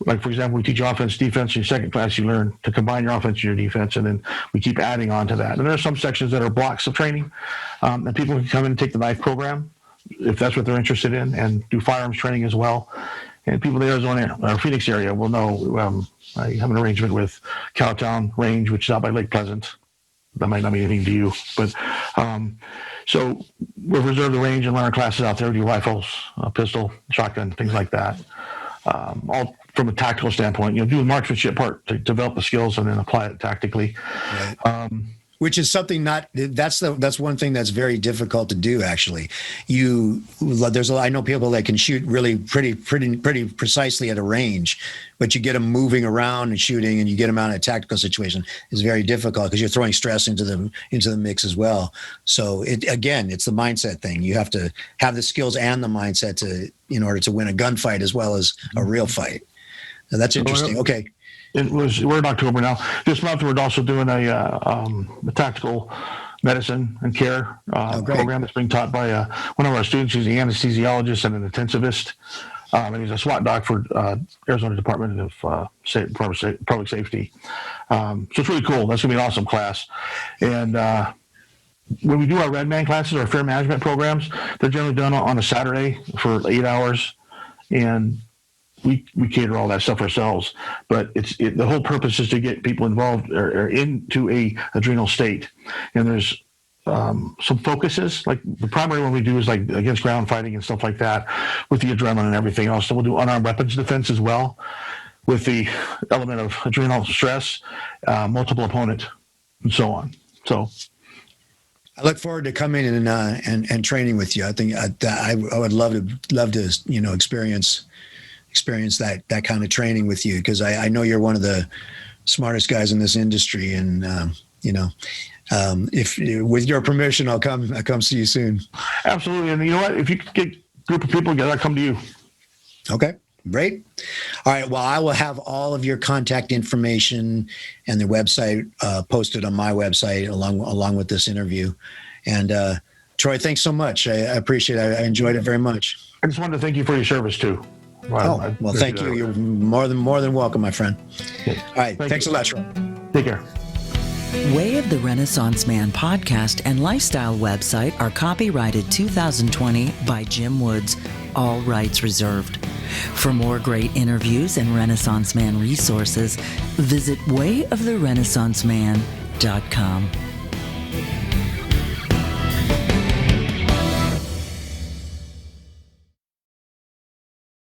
like for example, we teach offense, defense. Your second class, you learn to combine your offense and your defense, and then we keep adding on to that. And there are some sections that are blocks of training, and people can come in and take the knife program if that's what they're interested in, and do firearms training as well. And people in the Arizona or Phoenix area will know I have an arrangement with Cowtown Range, which is out by Lake Pleasant. That might not mean anything to you, but so we've reserved the range and learn our classes out there. We do rifles, pistol, shotgun, things like that. All from a tactical standpoint, do the marksmanship part to develop the skills and then apply it tactically. Right. Which is something that's one thing that's very difficult to do. Actually, I know people that can shoot really pretty precisely at a range, but you get them moving around and shooting, and you get them out in a tactical situation is very difficult because you're throwing stress into the mix as well. So it's the mindset thing. You have to have the skills and the mindset in order to win a gunfight as well as a real fight. Now, that's interesting. Okay. We're in October now. This month, we're also doing a tactical medicine and care program that's being taught by one of our students. He's an anesthesiologist and an intensivist, and he's a SWAT doc for Arizona Department of Public Safety. So it's really cool. That's going to be an awesome class. And when we do our Red Man classes, our fear management programs, they're generally done on a Saturday for 8 hours, and we cater all that stuff ourselves, but the whole purpose is to get people involved or into a adrenal state. And there's some focuses, like the primary one we do is like against ground fighting and stuff like that with the adrenaline and everything else. So we'll do unarmed weapons defense as well with the element of adrenal stress, multiple opponent, and so on. So I look forward to coming in and training with you. I think I would love to experience that kind of training with you, because I know you're one of the smartest guys in this industry, and if with your permission, I'll come see you soon. Absolutely. And you know what, if you could get a group of people together, I'll come to you. Okay, great. All right, well, I will have all of your contact information and the website posted on my website along with this interview. And Troy, thanks so much. I appreciate it. I enjoyed it very much. I just wanted to thank you for your service too. Well, thank you. You're more than welcome, my friend. Okay. All right. Thanks a lot, Troy. Take care. Way of the Renaissance Man podcast and lifestyle website are copyrighted 2020 by Jim Woods, all rights reserved. For more great interviews and Renaissance Man resources, visit wayoftherenaissanceman.com.